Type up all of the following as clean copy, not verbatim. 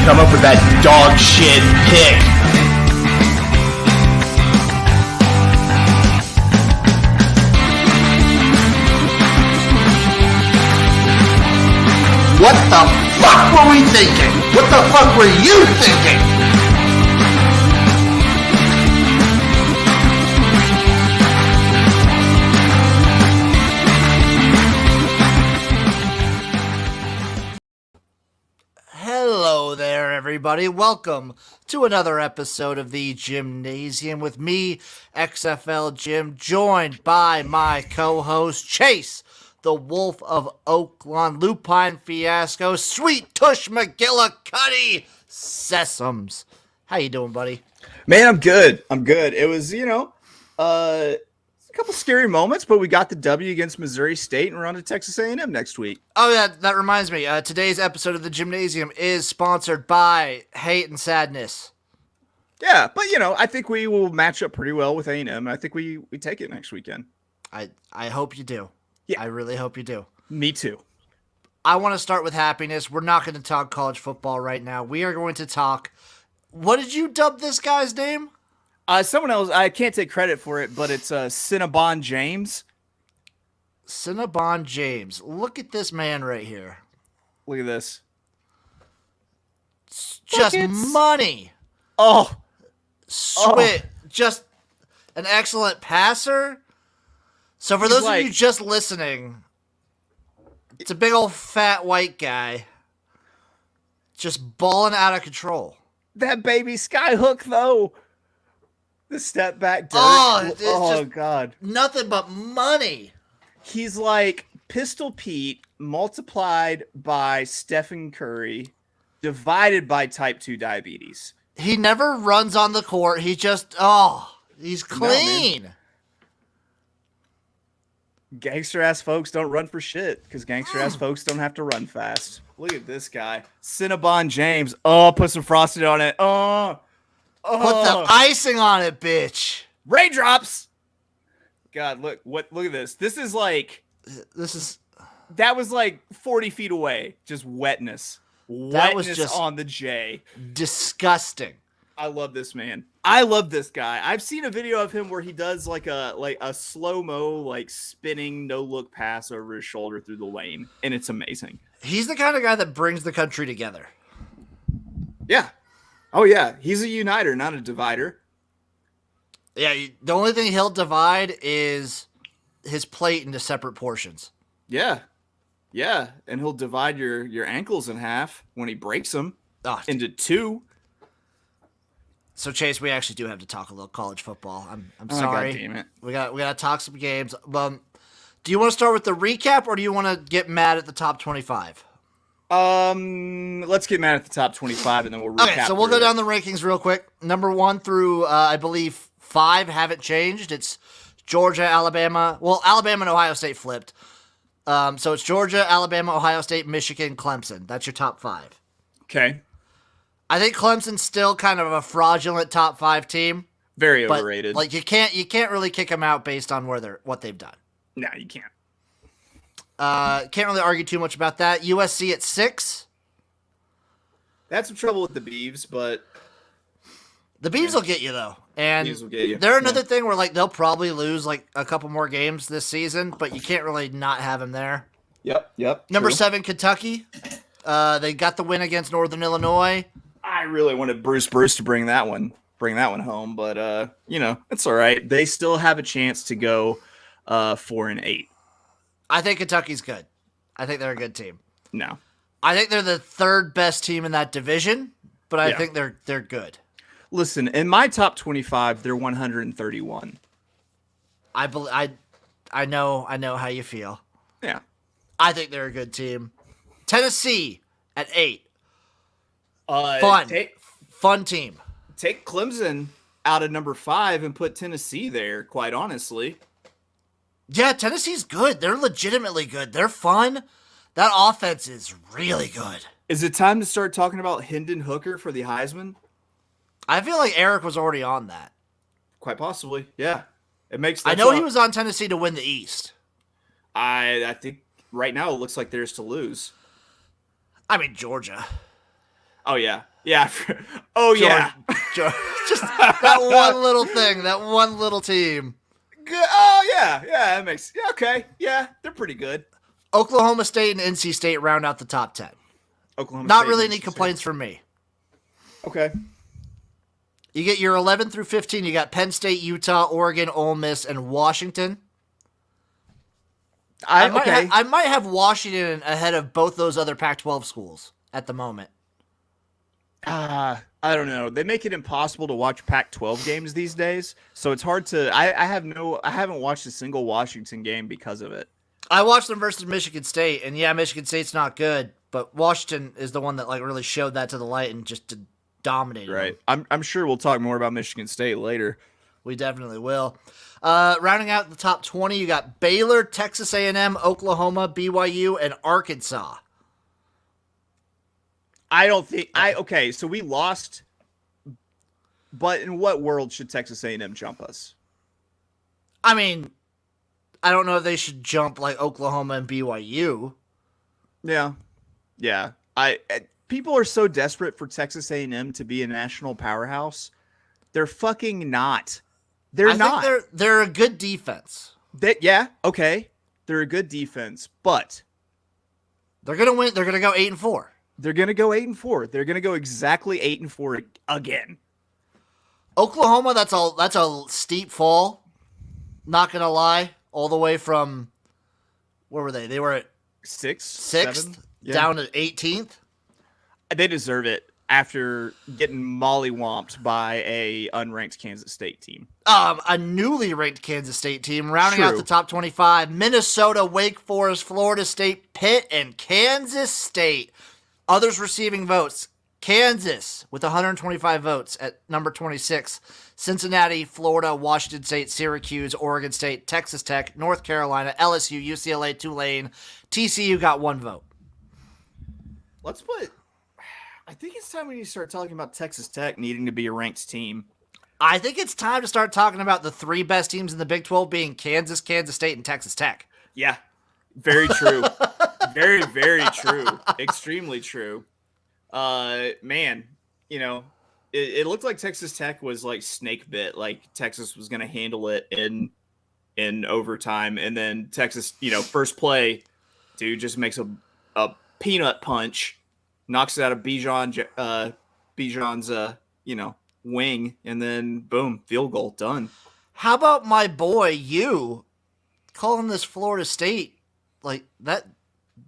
come up with that dog shit pick. What the fuck were we thinking? What the fuck were you thinking? Hello there, everybody. Welcome to another episode of the Jimnasium with me, XFL Jim, joined by my co-host, Chase, the Wolf of Oakland, Lupine Fiasco, Sweet Tush McGillicuddy, Sesums. How you doing, buddy? Man, I'm good. It was, a couple scary moments, but we got the W against Missouri State, and we're on to Texas A&M next week. Oh, yeah, that reminds me. Today's episode of the Jimnasium is sponsored by Hate and Sadness. Yeah, but, I think we will match up pretty well with A&M. I think we take it next weekend. I hope you do. Yeah. I really hope you do. Me too. I want to start with happiness. We're not going to talk college football right now. We are going to talk. What did you dub this guy's name? Someone else, I can't take credit for it, but it's Cinnabon James. Cinnabon James. Look at this man right here. Look at this. It's just money. Oh. Swit. Just an excellent passer. So for those of you just listening, it's a big old fat white guy just balling out of control. That baby skyhook, though. The step back. God. Nothing but money. He's like Pistol Pete multiplied by Stephen Curry divided by type 2 diabetes. He never runs on the court. He just, he's clean. No, gangster ass folks don't run for shit because gangster ass folks don't have to run fast. Look at this guy. Cinnabon James. Oh, put some frosting on it. Put the icing on it, bitch. Raindrops. God, look at this. That was like 40 feet away. Just wetness. That was just on the J. Disgusting. I love this man. I love this guy. I've seen a video of him where he does like a slow-mo, spinning no-look pass over his shoulder through the lane, and it's amazing. He's the kind of guy that brings the country together. Yeah. Oh, yeah. He's a uniter, not a divider. Yeah, the only thing he'll divide is his plate into separate portions. Yeah. Yeah, and he'll divide your ankles in half when he breaks them into two. So Chase, we actually do have to talk a little college football. I'm sorry. God damn it. We got to talk some games. Do you want to start with the recap, or do you want to get mad at the top 25? Let's get mad at the top 25, and then we'll recap. Okay, so we'll go down the rankings real quick. Number 1 through I believe 5 haven't changed. It's Georgia, Alabama. Well, Alabama and Ohio State flipped. So it's Georgia, Alabama, Ohio State, Michigan, Clemson. That's your top 5. Okay. I think Clemson's still kind of a fraudulent top 5 team. Very overrated. But you can't really kick them out based on what they've done. No, you can't. Can't really argue too much about that. USC at 6. That's some trouble with the Beavs, but the Beavs will get you though, and Beavs will get you. They're another thing where they'll probably lose a couple more games this season, but you can't really not have them there. Yep. Number true. 7, Kentucky. They got the win against Northern Illinois. I really wanted Bruce to bring that one home, but it's all right. They still have a chance to go 4-8. I think Kentucky's good. I think they're a good team. No. I think they're the 3rd best team in that division, but I think they're good. Listen, in my top 25, they're 131. I know how you feel. Yeah. I think they're a good team. Tennessee at 8. Fun team. Take Clemson out of number 5 and put Tennessee there, quite honestly. Yeah, Tennessee's good. They're legitimately good. They're fun. That offense is really good. Is it time to start talking about Hendon Hooker for the Heisman? I feel like Eric was already on that. Quite possibly, yeah. It makes. I know he was on Tennessee to win the East. I think right now it looks like theirs to lose. I mean Georgia. Oh yeah. Yeah. Oh, yeah. Just that one little thing, that one little team. Good. Oh, yeah. Yeah, that makes... Yeah, okay. Yeah, they're pretty good. Oklahoma State and NC State round out the top 10. Oklahoma Not State really and any NC complaints State. from me. Okay. You get your 11 through 15. You got Penn State, Utah, Oregon, Ole Miss, and Washington. I might have Washington ahead of both those other Pac-12 schools at the moment. I don't know. They make it impossible to watch Pac-12 games these days, so it's hard to. I haven't watched a single Washington game because of it. I watched them versus Michigan State, and yeah, Michigan State's not good, but Washington is the one that like really showed that to the light and just dominated. Right. Them. I'm sure we'll talk more about Michigan State later. We definitely will. Rounding out the top 20, you got Baylor, Texas A&M, Oklahoma, BYU, and Arkansas. I don't think okay, so we lost, but in what world should Texas A&M jump us? I mean, I don't know if they should jump like Oklahoma and BYU. Yeah. People are so desperate for Texas A&M to be a national powerhouse. They're fucking not. They're not. Think they're a good defense. Okay. They're a good defense, but they're gonna win. They're gonna go 8-4. They're gonna go 8-4. They're gonna go exactly 8-4 again. Oklahoma, that's a steep fall. Not gonna lie, all the way from where were they? They were at sixth, down to 18th. They deserve it after getting mollywomped by a unranked Kansas State team. A newly ranked Kansas State team rounding out the top 25. Minnesota, Wake Forest, Florida State, Pitt, and Kansas State. Others receiving votes. Kansas with 125 votes at number 26. Cincinnati, Florida, Washington State, Syracuse, Oregon State, Texas Tech, North Carolina, LSU, UCLA, Tulane. TCU got 1 vote. I think it's time we need to start talking about Texas Tech needing to be a ranked team. I think it's time to start talking about the 3 best teams in the Big 12 being Kansas, Kansas State, and Texas Tech. Yeah, very true. Very, very true. Extremely true. Man, it looked like Texas Tech was like snake bit, like Texas was going to handle it in overtime. And then Texas, first play, dude just makes a peanut punch, knocks it out of Bijan's, wing, and then boom, field goal, done. How about my boy, you calling this Florida State like that?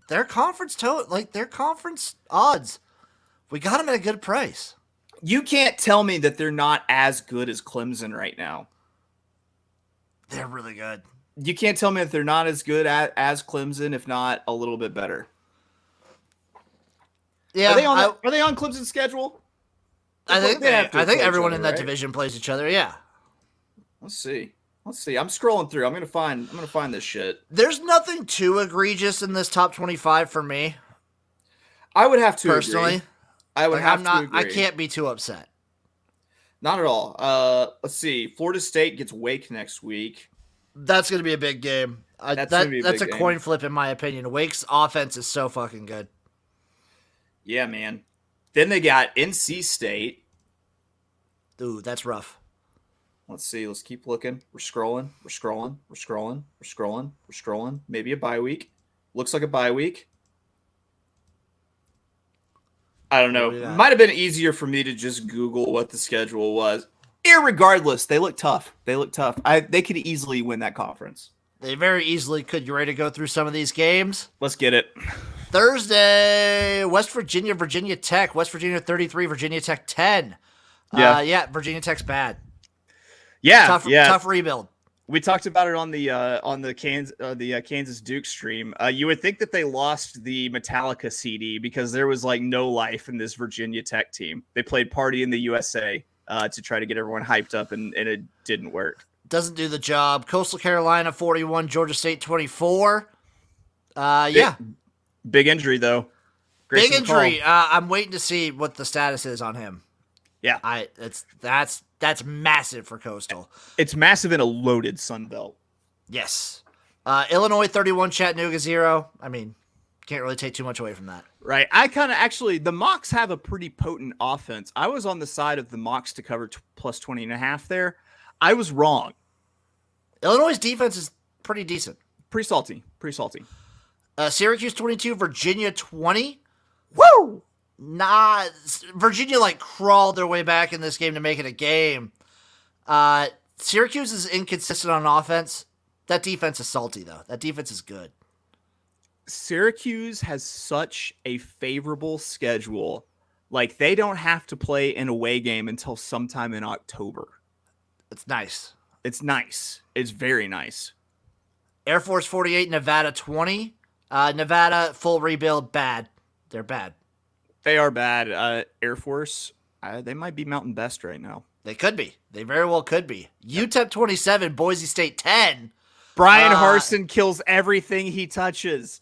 Their conference their conference odds. We got them at a good price. You can't tell me that they're not as good as Clemson right now. They're really good. You can't tell me that they're not as good as Clemson, if not a little bit better. Yeah, are they on Clemson's schedule? I think everyone in that division plays each other. Yeah. Let's see. I'm scrolling through. I'm gonna find this shit. There's nothing too egregious in this top 25 for me. I would have to personally. Agree. I would have to agree. I can't be too upset. Not at all. Let's see. Florida State gets Wake next week. That's going to be a big game. That's a coin flip in my opinion. Wake's offense is so fucking good. Yeah, man. Then they got NC State. Ooh, that's rough. Let's see. Let's keep looking. We're scrolling. Maybe a bye week. Looks like a bye week. I don't know. Might have been easier for me to just Google what the schedule was. Irregardless, they look tough. They could easily win that conference. They very easily could. You ready to go through some of these games? Let's get it. Thursday, West Virginia, Virginia Tech. West Virginia 33, Virginia Tech 10. Yeah, Virginia Tech's bad. Yeah, tough rebuild. We talked about it on the Kansas Duke stream. You would think that they lost the Metallica CD because there was like no life in this Virginia Tech team. They played Party in the USA to try to get everyone hyped up, and it didn't work. Doesn't do the job. Coastal Carolina 41, Georgia State 24. Big injury though. Big injury. I'm waiting to see what the status is on him. Yeah, that's massive for Coastal. It's massive in a loaded Sun Belt. Yes. Illinois 31, Chattanooga 0. I mean, Can't really take too much away from that. Right. I kind of actually, the Mocs have a pretty potent offense. I was on the side of the Mocs to cover plus 20.5 there. I was wrong. Illinois' defense is pretty decent. Pretty salty. Syracuse 22, Virginia 20. Woo! Nah, Virginia crawled their way back in this game to make it a game. Syracuse is inconsistent on offense. That defense is salty, though. That defense is good. Syracuse has such a favorable schedule. They don't have to play an away game until sometime in October. It's nice. It's nice. It's very nice. Air Force 48, Nevada 20. Nevada, full rebuild, bad. They're bad. They are bad. Air Force, they might be Mountain Best right now. They could be. They very well could be. UTEP 27, Boise State 10. Brian Harsin kills everything he touches.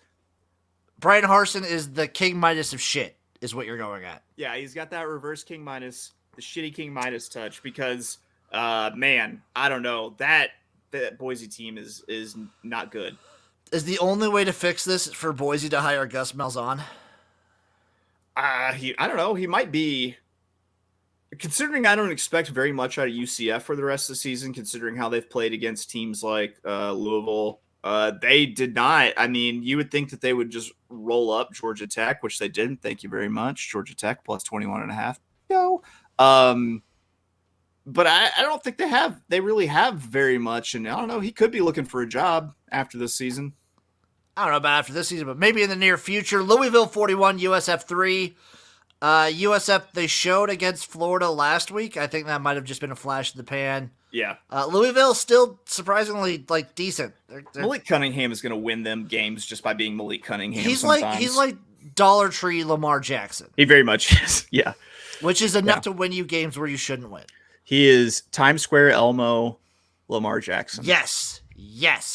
Brian Harsin is the King Midas of shit, is what you're going at. Yeah, he's got that reverse King Midas, the shitty King Midas touch because, man, I don't know. That Boise team is not good. Is the only way to fix this for Boise to hire Gus Malzahn? I don't know. He might be. Considering I don't expect very much out of UCF for the rest of the season, considering how they've played against teams like Louisville, they did not. I mean, you would think that they would just roll up Georgia Tech, which they didn't. Thank you very much. Georgia Tech plus 21.5. Go. But I don't think they really have very much. And I don't know. He could be looking for a job after this season. I don't know about after this season, but maybe in the near future. Louisville 41, USF 3. USF, they showed against Florida last week. I think that might have just been a flash in the pan. Yeah. Louisville still surprisingly decent. They're Malik Cunningham is going to win them games just by being Malik Cunningham. He's sometimes. like Dollar Tree Lamar Jackson. He very much is. Yeah. Which is enough to win you games where you shouldn't win. He is Times Square Elmo Lamar Jackson. Yes.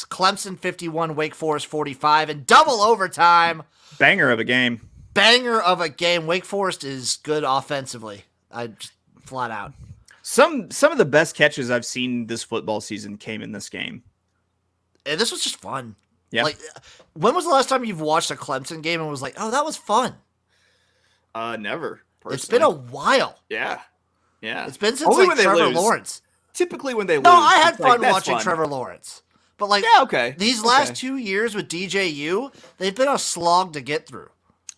Clemson 51, Wake Forest 45, and double overtime. Banger of a game. Wake Forest is good offensively. Flat out. Some of the best catches I've seen this football season came in this game. And this was just fun. Yeah. When was the last time you've watched a Clemson game and was like, oh, that was fun? Never. Personally. It's been a while. Yeah. It's been since Trevor Lawrence. Typically when they lose. No, I had fun watching Trevor Lawrence. But these last 2 years with DJU, they've been a slog to get through.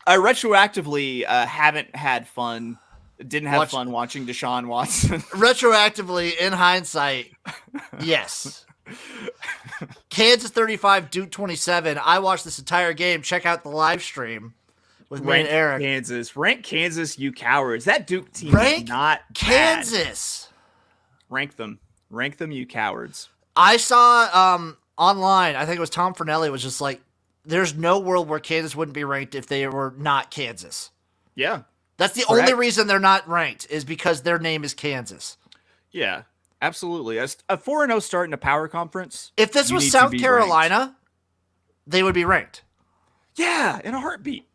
I retroactively haven't had fun. Didn't have fun watching Deshaun Watson. Retroactively, in hindsight, yes. Kansas 35, Duke 27. I watched this entire game. Check out the live stream with me and Eric. Rank Kansas, you cowards. That Duke team is not Kansas. Bad. Rank them, you cowards. I saw online, I think it was Tom Fornelli was just like, there's no world where Kansas wouldn't be ranked if they were not Kansas. Yeah. That's the only reason they're not ranked is because their name is Kansas. Yeah, absolutely. A 4-0 start in a power conference. If this was South Carolina, they would be ranked. Yeah, in a heartbeat.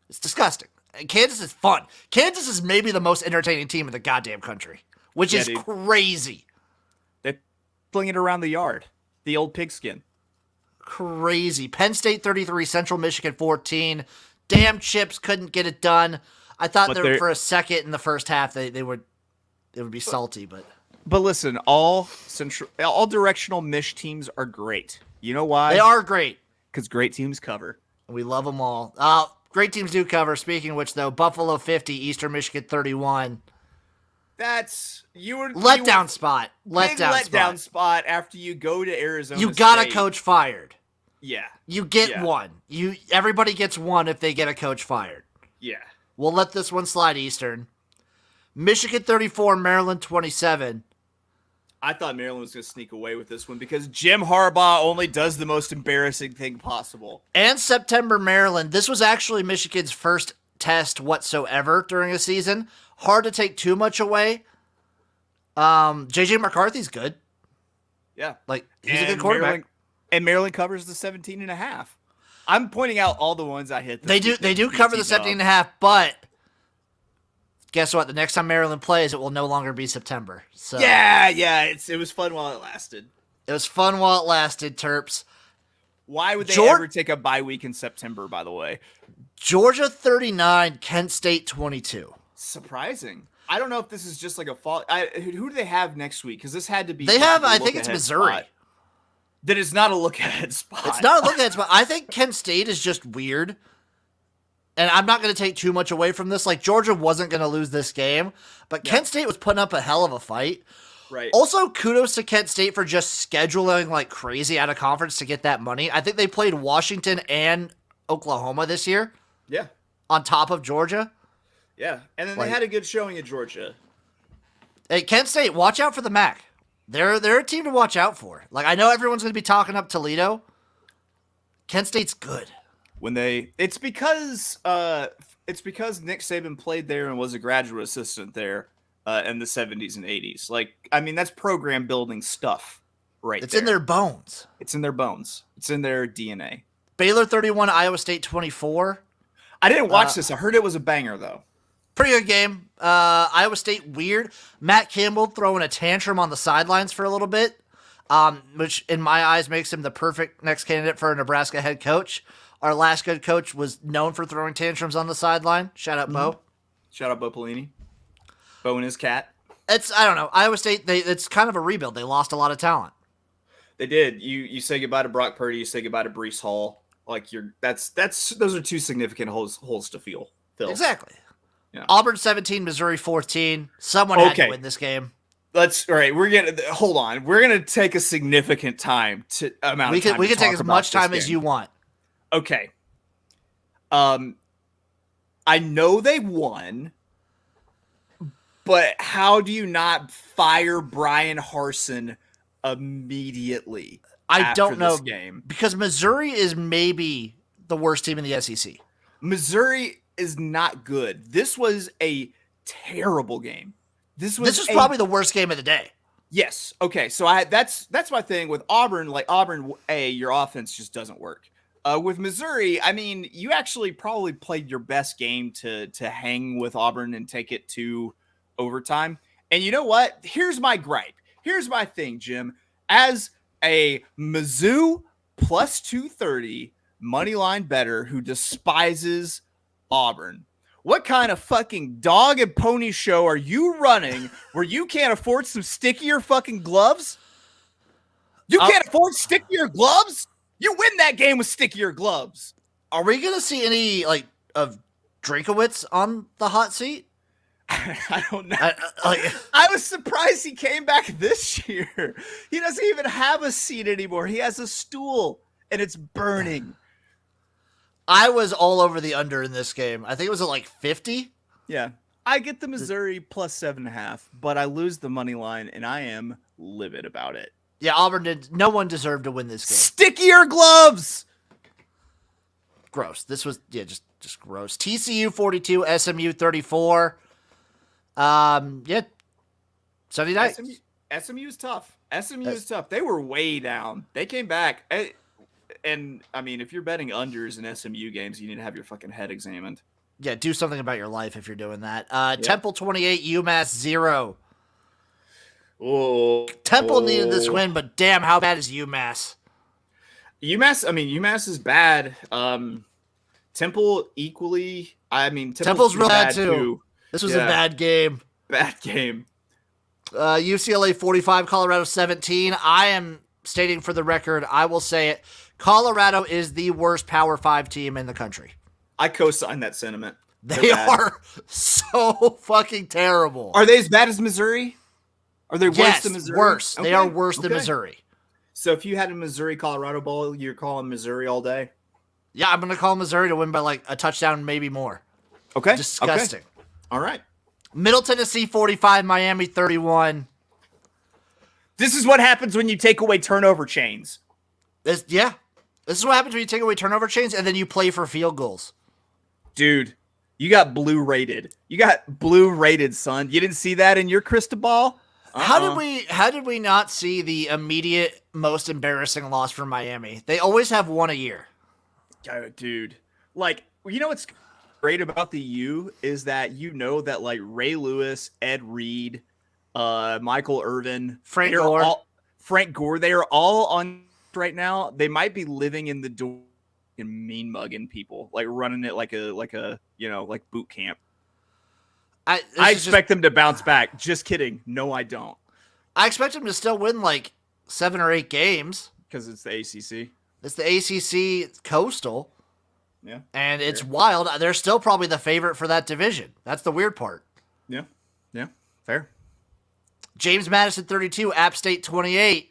It's disgusting. And Kansas is fun. Kansas is maybe the most entertaining team in the goddamn country, which is crazy. They fling it around the yard. The old pigskin. Crazy. Penn State 33, Central Michigan 14. Damn Chips couldn't get it done. I thought for a second in the first half they would be salty, but listen, all directional Mich teams are great. You know why? They are great because great teams cover. We love them all. Great teams do cover. Speaking of which, though, Buffalo 50, Eastern Michigan 31. That's letdown spot. Letdown spot after you go to Arizona. You got a coach fired. Yeah. You get one. Everybody gets one if they get a coach fired. Yeah. We'll let this one slide, Eastern. Michigan 34, Maryland 27. I thought Maryland was going to sneak away with this one because Jim Harbaugh only does the most embarrassing thing possible. And September, Maryland. This was actually Michigan's first test whatsoever during a season. Hard to take too much away. JJ McCarthy's good. Yeah. He's a good quarterback. Maryland covers the 17.5. I'm pointing out all the ones I hit. They do cover the 17.5, but guess what? The next time Maryland plays, it will no longer be September. So yeah. It was fun while it lasted. It was fun while it lasted, Terps. Why would they ever take a bye week in September, by the way? Georgia 39, Kent State 22. Surprising. I don't know if this is just like a fall. Who do they have next week? Because this had to be. They have, I think it's Missouri. Spot. That is not a look-ahead spot. It's not a look-ahead spot. I think Kent State is just weird. And I'm not going to take too much away from this. Like, Georgia wasn't going to lose this game, but Kent State was putting up a hell of a fight. Right. Also, kudos to Kent State for just scheduling like crazy out of conference to get that money. I think they played Washington and Oklahoma this year. Yeah. On top of Georgia. Yeah. And then they had a good showing at Georgia. Hey, Kent State, watch out for the MAC. They're a team to watch out for. Like, I know everyone's going to be talking up Toledo. Kent State's good. It's because Nick Saban played there and was a graduate assistant there in the 70s and 80s. Like, I mean, that's program building stuff, right? It's in their bones. It's in their bones. It's in their DNA. Baylor 31, Iowa State 24. I didn't watch this. I heard it was a banger though. Pretty good game. Iowa State weird. Matt Campbell throwing a tantrum on the sidelines for a little bit, which in my eyes makes him the perfect next candidate for a Nebraska head coach. Our last good coach was known for throwing tantrums on the sideline. Shout out, Bo. Shout out, Bo Pelini. Bo and his cat. I don't know. Iowa State, it's kind of a rebuild. They lost a lot of talent. They did. You say goodbye to Brock Purdy. You say goodbye to Breece Hall. Like those are two significant holes to fill. Exactly. Yeah. Auburn 17, Missouri 14. Someone had to win this game. Hold on. We're gonna take a significant time to amount of time. We can take as much time game. as you want. Okay. I know they won, but how do you not fire Brian Harsin immediately? I don't know. This game? Because Missouri is maybe the worst team in the SEC. Missouri is not good. This was a terrible game. This was probably the worst game of the day. Yes. Okay. So that's my thing with Auburn. Like Auburn, your offense just doesn't work. With Missouri, I mean, you actually probably played your best game to hang with Auburn and take it to overtime. And you know what? Here's my gripe. Here's my thing, Jim. As a Mizzou plus 230 money line bettor who despises Auburn, what kind of fucking dog and pony show are you running where you can't afford some stickier fucking gloves? You can't afford stickier gloves? You win that game with stickier gloves. Are we going to see any of Drinkowitz on the hot seat? I don't know. I was surprised he came back this year. He doesn't even have a seat anymore. He has a stool, and it's burning. I was all over the under in this game. I think it was at 50. Yeah. I get the Missouri plus 7.5, but I lose the money line, and I am livid about it. Yeah, Auburn no one deserved to win this game. Stickier gloves! Gross. This was, just gross. TCU 42, SMU 34. Sunday night. SMU is tough. SMU is tough. They were way down. They came back. And, I mean, if you're betting unders in SMU games, you need to have your fucking head examined. Yeah, do something about your life if you're doing that. Temple 28, UMass 0. Temple needed this win, but damn, how bad is UMass? UMass is bad. Temple equally. Temple's real bad too. This was a bad game. Bad game. UCLA 45, Colorado 17. I am stating for the record, I will say it. Colorado is the worst Power 5 team in the country. I co-sign that sentiment. They are so fucking terrible. Are they as bad as Missouri? Are they worse than Missouri? Worse. Okay. They are worse than Missouri. So if you had a Missouri-Colorado Bowl, you're calling Missouri all day? Yeah, I'm going to call Missouri to win by a touchdown, maybe more. Okay. Disgusting. Okay. All right. Middle Tennessee 45, Miami 31. This is what happens when you take away turnover chains. This is what happens when you take away turnover chains and then you play for field goals. Dude, you got blue rated. You got blue rated, son. You didn't see that in your crystal ball? How did we not see the immediate most embarrassing loss for Miami? They always have one a year. Dude, you know what's great about the U is that Ray Lewis, Ed Reed, Michael Irvin, Frank Gore, they are all on right now, they might be living in the door and mean mugging people, like running it like a like boot camp. I expect them to bounce back. Just kidding. No, I don't. I expect them to still win like 7 or 8 games because it's the ACC. It's the ACC Coastal. Yeah. And it's wild. They're still probably the favorite for that division. That's the weird part. Yeah. Yeah. Fair. James Madison 32, App State 28.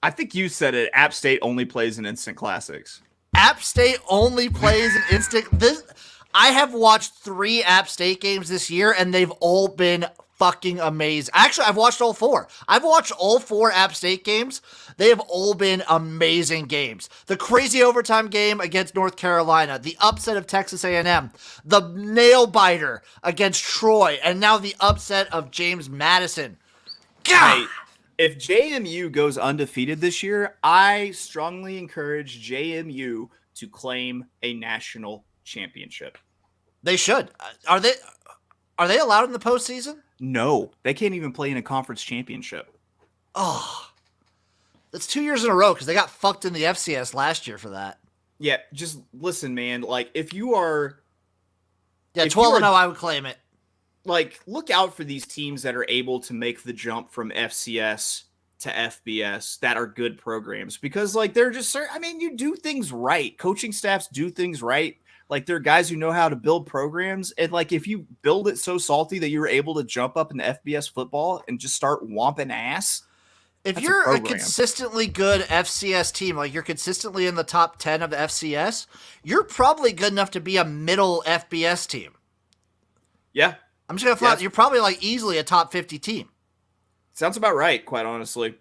I think you said it. App State only plays in instant classics. App State only plays in instant. I have watched 3 App State games this year, and they've all been fucking amazing. Actually, I've watched all 4. I've watched all 4 App State games. They have all been amazing games. The crazy overtime game against North Carolina, the upset of Texas A&M, the nail biter against Troy, and now the upset of James Madison. God! Hey, if JMU goes undefeated this year, I strongly encourage JMU to claim a national championship. They should. Are they allowed in the postseason? No, they can't even play in a conference championship. Oh, that's 2 years in a row because they got fucked in the FCS last year for that. Yeah, just listen, man. Like, if you are... Yeah, 12-0, I would claim it. Like, look out for these teams that are able to make the jump from FCS to FBS that are good programs. Because, like, they're just... I mean, you do things right. Coaching staffs do things right. Like, there are guys who know how to build programs. And, like, if you build it so salty that you were able to jump up in the FBS football and just start whomping ass... If you're a consistently good FCS team, like you're consistently in the top 10 of the FCS, you're probably good enough to be a middle FBS team. Yeah. I'm just going to flat. You're probably like easily a top 50 team. Sounds about right, quite honestly.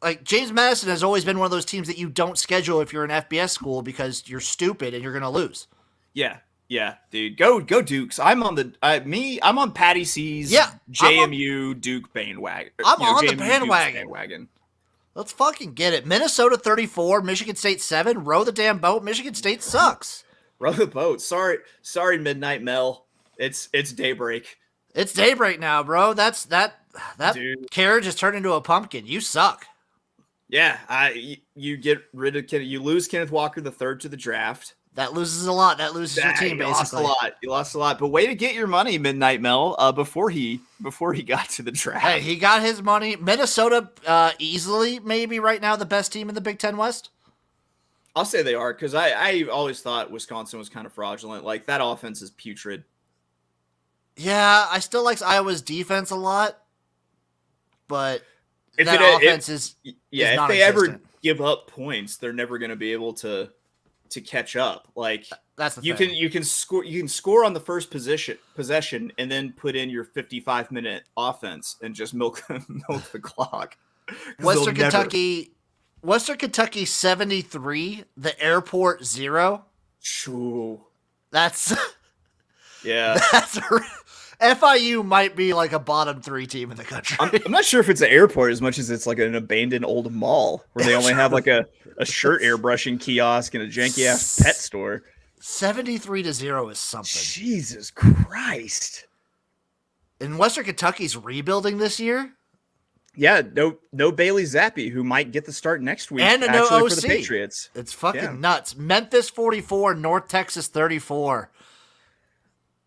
Like James Madison has always been one of those teams that you don't schedule if you're an FBS school because you're stupid and you're going to lose. Yeah. Yeah, dude, go Dukes. I'm on I'm on Patty C's JMU Duke bandwagon. I'm on the bandwagon. Let's fucking get it. Minnesota 34, Michigan State 7. Row the damn boat. Michigan State sucks. Row the boat. Sorry, Midnight Mel. It's daybreak. It's daybreak now, bro. That dude. Carriage has turned into a pumpkin. You suck. Yeah, you get rid of you lose Kenneth Walker III to the draft. That loses a lot. That loses your team, basically. You lost a lot. But way to get your money, Midnight Mel, before he got to the draft. Hey, he got his money. Minnesota easily, maybe right now, the best team in the Big Ten West. I'll say they are, because I always thought Wisconsin was kind of fraudulent. Like, that offense is putrid. Yeah, I still like Iowa's defense a lot. But offense is if they ever give up points, they're never going to be able to catch up. Like, that's the thing. You can score on the first possession and then put in your 55-minute offense and just milk the clock. Western Kentucky 73, the Airport 0. True. That's yeah. That's FIU might be like a bottom 3 team in the country. I'm not sure if it's an airport as much as it's like an abandoned old mall where they only have like a shirt airbrushing kiosk and a janky ass pet store. 73-0 is something. Jesus Christ. And Western Kentucky's rebuilding this year. Yeah, no Bailey Zappi, who might get the start next week. And no OC for the Patriots. It's fucking nuts. Memphis 44, North Texas 34.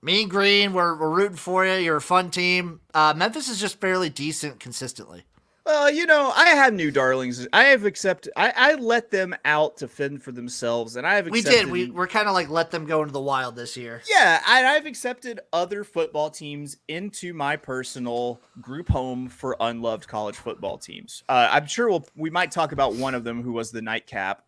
Mean Green, we're rooting for you. You're a fun team. Memphis is just fairly decent consistently. Well, I have new darlings. I let them out to fend for themselves, and I have accepted... We're kind of like let them go into the wild this year. Yeah, I've accepted other football teams into my personal group home for unloved college football teams. I'm sure we might talk about one of them who was the nightcap.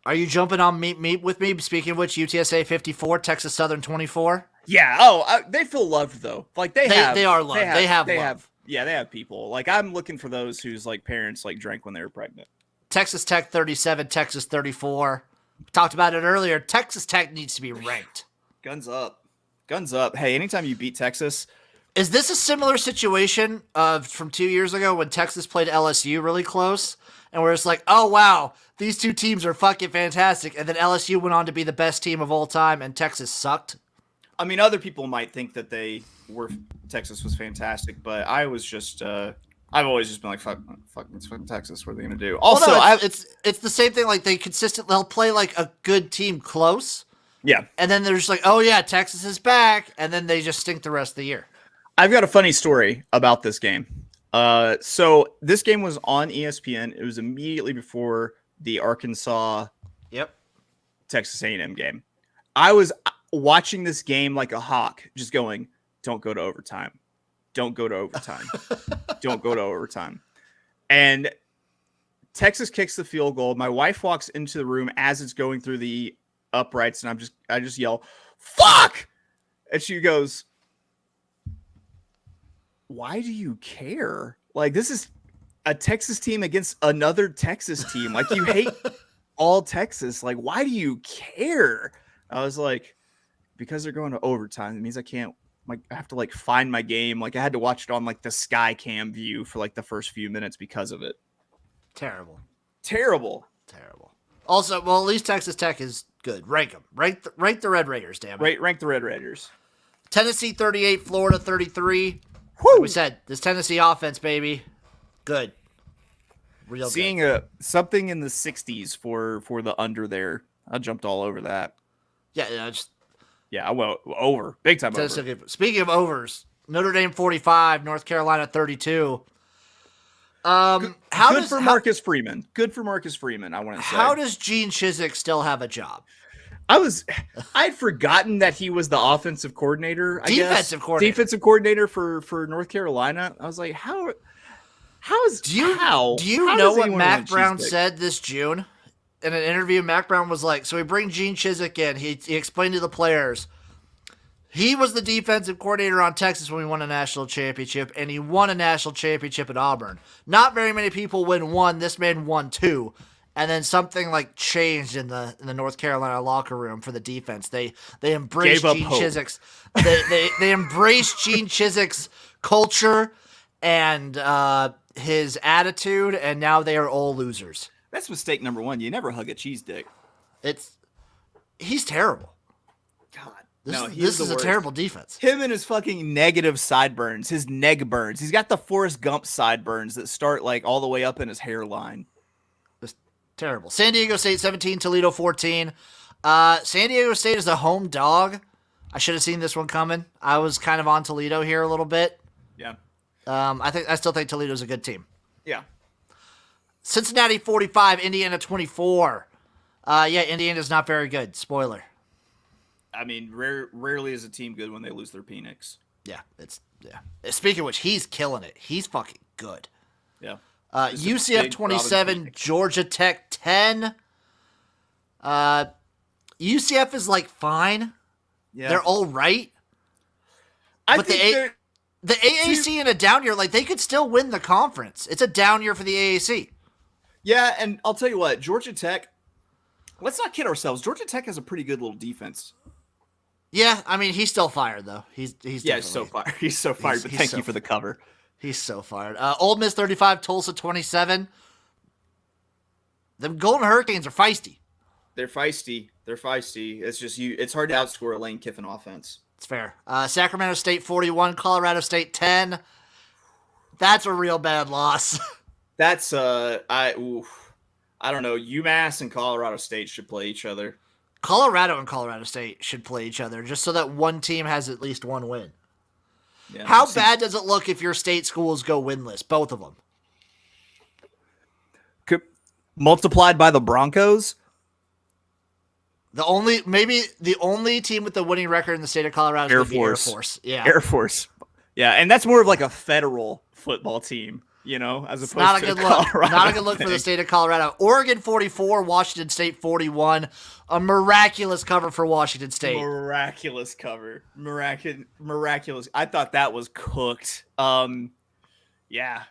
Are you jumping on meet with me? Speaking of which, UTSA 54, Texas Southern 24. Yeah. They feel loved though. Like they are loved. They have love. Yeah, they have people. Like, I'm looking for those whose like parents like drank when they were pregnant. Texas Tech 37, Texas 34. Talked about it earlier. Texas Tech needs to be ranked. Guns up. Hey, anytime you beat Texas. Is this a similar situation from 2 years ago when Texas played LSU really close? And where it's like, oh, wow, these two teams are fucking fantastic. And then LSU went on to be the best team of all time and Texas sucked? I mean, other people might think that Texas was fantastic, but I was just I've always just been like, fuck, it's fucking Texas. What are they gonna do? Well, Also, no, it's the same thing. Like they'll play like a good team close, yeah, and then they're just like, oh yeah, Texas is back, and then they just stink the rest of the year. I've got a funny story about this game. So this game was on ESPN. It was immediately before the Arkansas Texas A&M game. I was watching this game like a hawk, just going, don't go to overtime. Don't go to overtime. Don't go to overtime. And Texas kicks the field goal. My wife walks into the room as it's going through the uprights, and I just yell, fuck! And she goes, why do you care? Like, this is a Texas team against another Texas team. Like, you hate all Texas. Like, why do you care? I was like, because they're going to overtime. It means I can't, like, I have to like find my game. Like, I had to watch it on like the sky cam view for like the first few minutes because of it. Terrible. Also, well, at least Texas Tech is good. Rank them. Rank the Red Raiders, damn it. Rank the Red Raiders. Tennessee 38, Florida 33. Like we said, this Tennessee offense, baby, good. Real Seeing good. something in the 60s for the under there. I jumped all over that. Yeah, I went over. Big time Tennessee, over. Speaking of overs, Notre Dame 45, North Carolina 32. Good for Marcus Freeman. I want to say. How does Gene Chizik still have a job? I'd forgotten that he was the offensive coordinator. Defensive coordinator for North Carolina. I was like, do you know what Mac Brown said this June in an interview? Mac Brown was like, so we bring Gene Chizik in. He explained to the players, he was the defensive coordinator on Texas when we won a national championship, and he won a national championship at Auburn. Not very many people win one. This man won two. And then something like changed in the North Carolina locker room for the defense. They embraced Gene Chizik's they embraced Gene Chizik's culture and his attitude, and now they are all losers. That's mistake number one. You never hug a cheese dick. He's terrible. God. This is a terrible defense. Him and his fucking negative sideburns, his neg burns. He's got the Forrest Gump sideburns that start like all the way up in his hairline. Terrible. San Diego State 17, Toledo 14. San Diego State is a home dog. I should have seen this one coming. I was kind of on Toledo here a little bit. Yeah. I still think Toledo's a good team. Yeah. Cincinnati 45, Indiana 24. Indiana's not very good. Spoiler. I mean, rarely is a team good when they lose their Penix. Yeah. Speaking of which, he's killing it. He's fucking good. Yeah. UCF 27, Georgia Tech 10. UCF is like fine. Yeah. They're all right. But the AAC in a down year, like they could still win the conference. It's a down year for the AAC. Yeah, and I'll tell you what, Georgia Tech, let's not kid ourselves. Georgia Tech has a pretty good little defense. Yeah, I mean, he's still fired, though. He's so fired. He's so fired, but thank you for the cover. He's so fired. Ole Miss 35, Tulsa 27. Them Golden Hurricanes are feisty. They're feisty. It's just it's hard to outscore a Lane Kiffin offense. It's fair. Sacramento State 41, Colorado State 10. That's a real bad loss. That's I don't know. UMass and Colorado State should play each other. Colorado and Colorado State should play each other just so that one team has at least one win. Yeah, how bad does it look if your state schools go winless? Both of them. Multiplied by the Broncos? The only team with the winning record in the state of Colorado is Air Force. Yeah. Air Force. Yeah, and that's more of like a federal football team, as opposed not a to good Colorado look. Not a good look for the state of Colorado. Oregon 44, Washington State 41. A miraculous cover for Washington State. Miraculous cover. Miraculous. I thought that was cooked. Yeah.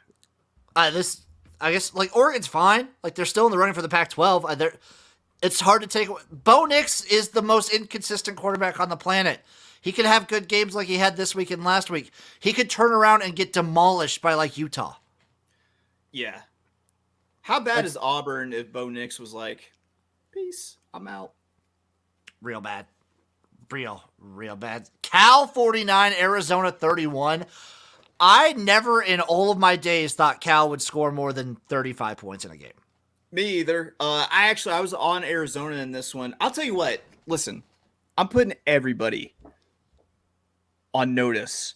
I guess like Oregon's fine. Like they're still in the running for the Pac-12. It's hard to take. Bo Nix is the most inconsistent quarterback on the planet. He could have good games like he had this week and last week. He could turn around and get demolished by like Utah. Yeah. How bad is Auburn if Bo Nix was like, peace, I'm out? Real bad. Real bad. Cal 49, Arizona 31. I never in all of my days thought Cal would score more than 35 points in a game. Me either. I was on Arizona in this one. I'll tell you what. Listen, I'm putting everybody on notice.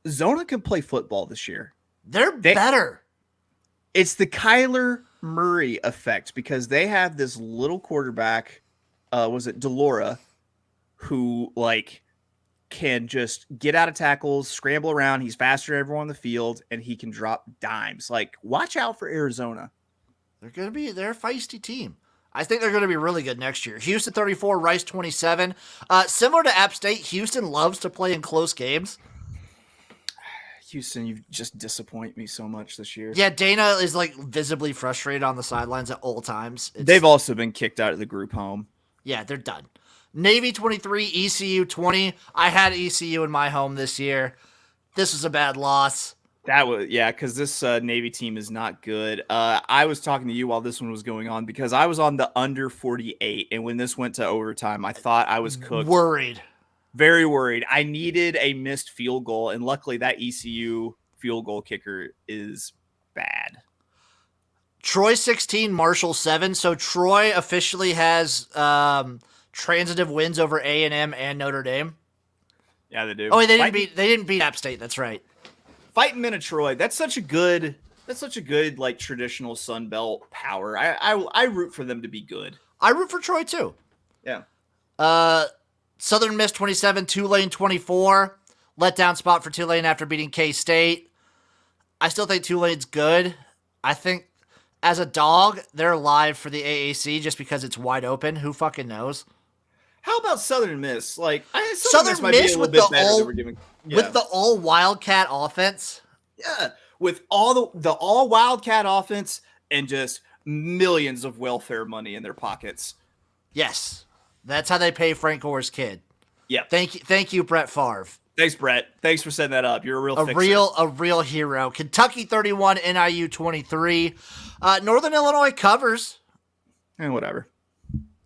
Zona can play football this year. They're better. It's the Kyler Murray effect because they have this little quarterback, was it Delora, who like can just get out of tackles, scramble around. He's faster than everyone on the field, and he can drop dimes. Like, watch out for Arizona. They're a feisty team. I think they're going to be really good next year. Houston 34, Rice 27. Similar to App State, Houston loves to play in close games. Houston, you just disappoint me so much this year. Yeah, Dana is like visibly frustrated on the sidelines at all times. They've also been kicked out of the group home. Yeah, they're done. Navy 23, ECU 20. I had ECU in my home this year. This was a bad loss. Because this Navy team is not good. I was talking to you while this one was going on because I was on the under 48, and when this went to overtime, I thought I was cooked. Worried. Very worried. I needed a missed field goal, and luckily that ECU field goal kicker is bad. Troy 16, Marshall 7. So Troy officially has transitive wins over A&M and Notre Dame. Yeah, they do. Oh, they didn't beat App State. That's right. Fighting Troy. That's such a good like traditional Sun Belt power. I root for them to be good. I root for Troy too. Yeah. Southern Miss 27, Tulane 24. Letdown spot for Tulane after beating K-State. I still think Tulane's good. I think as a dog, they're live for the AAC just because it's wide open. Who fucking knows? How about Southern Miss? Like Southern Miss with the all Wildcat offense. Yeah, with all the all Wildcat offense and just millions of welfare money in their pockets. Yes. That's how they pay Frank Gore's kid. Yeah. Thank you, Brett Favre. Thanks, Brett. Thanks for setting that up. You're a real hero. Kentucky 31, NIU 23. Northern Illinois covers. And whatever.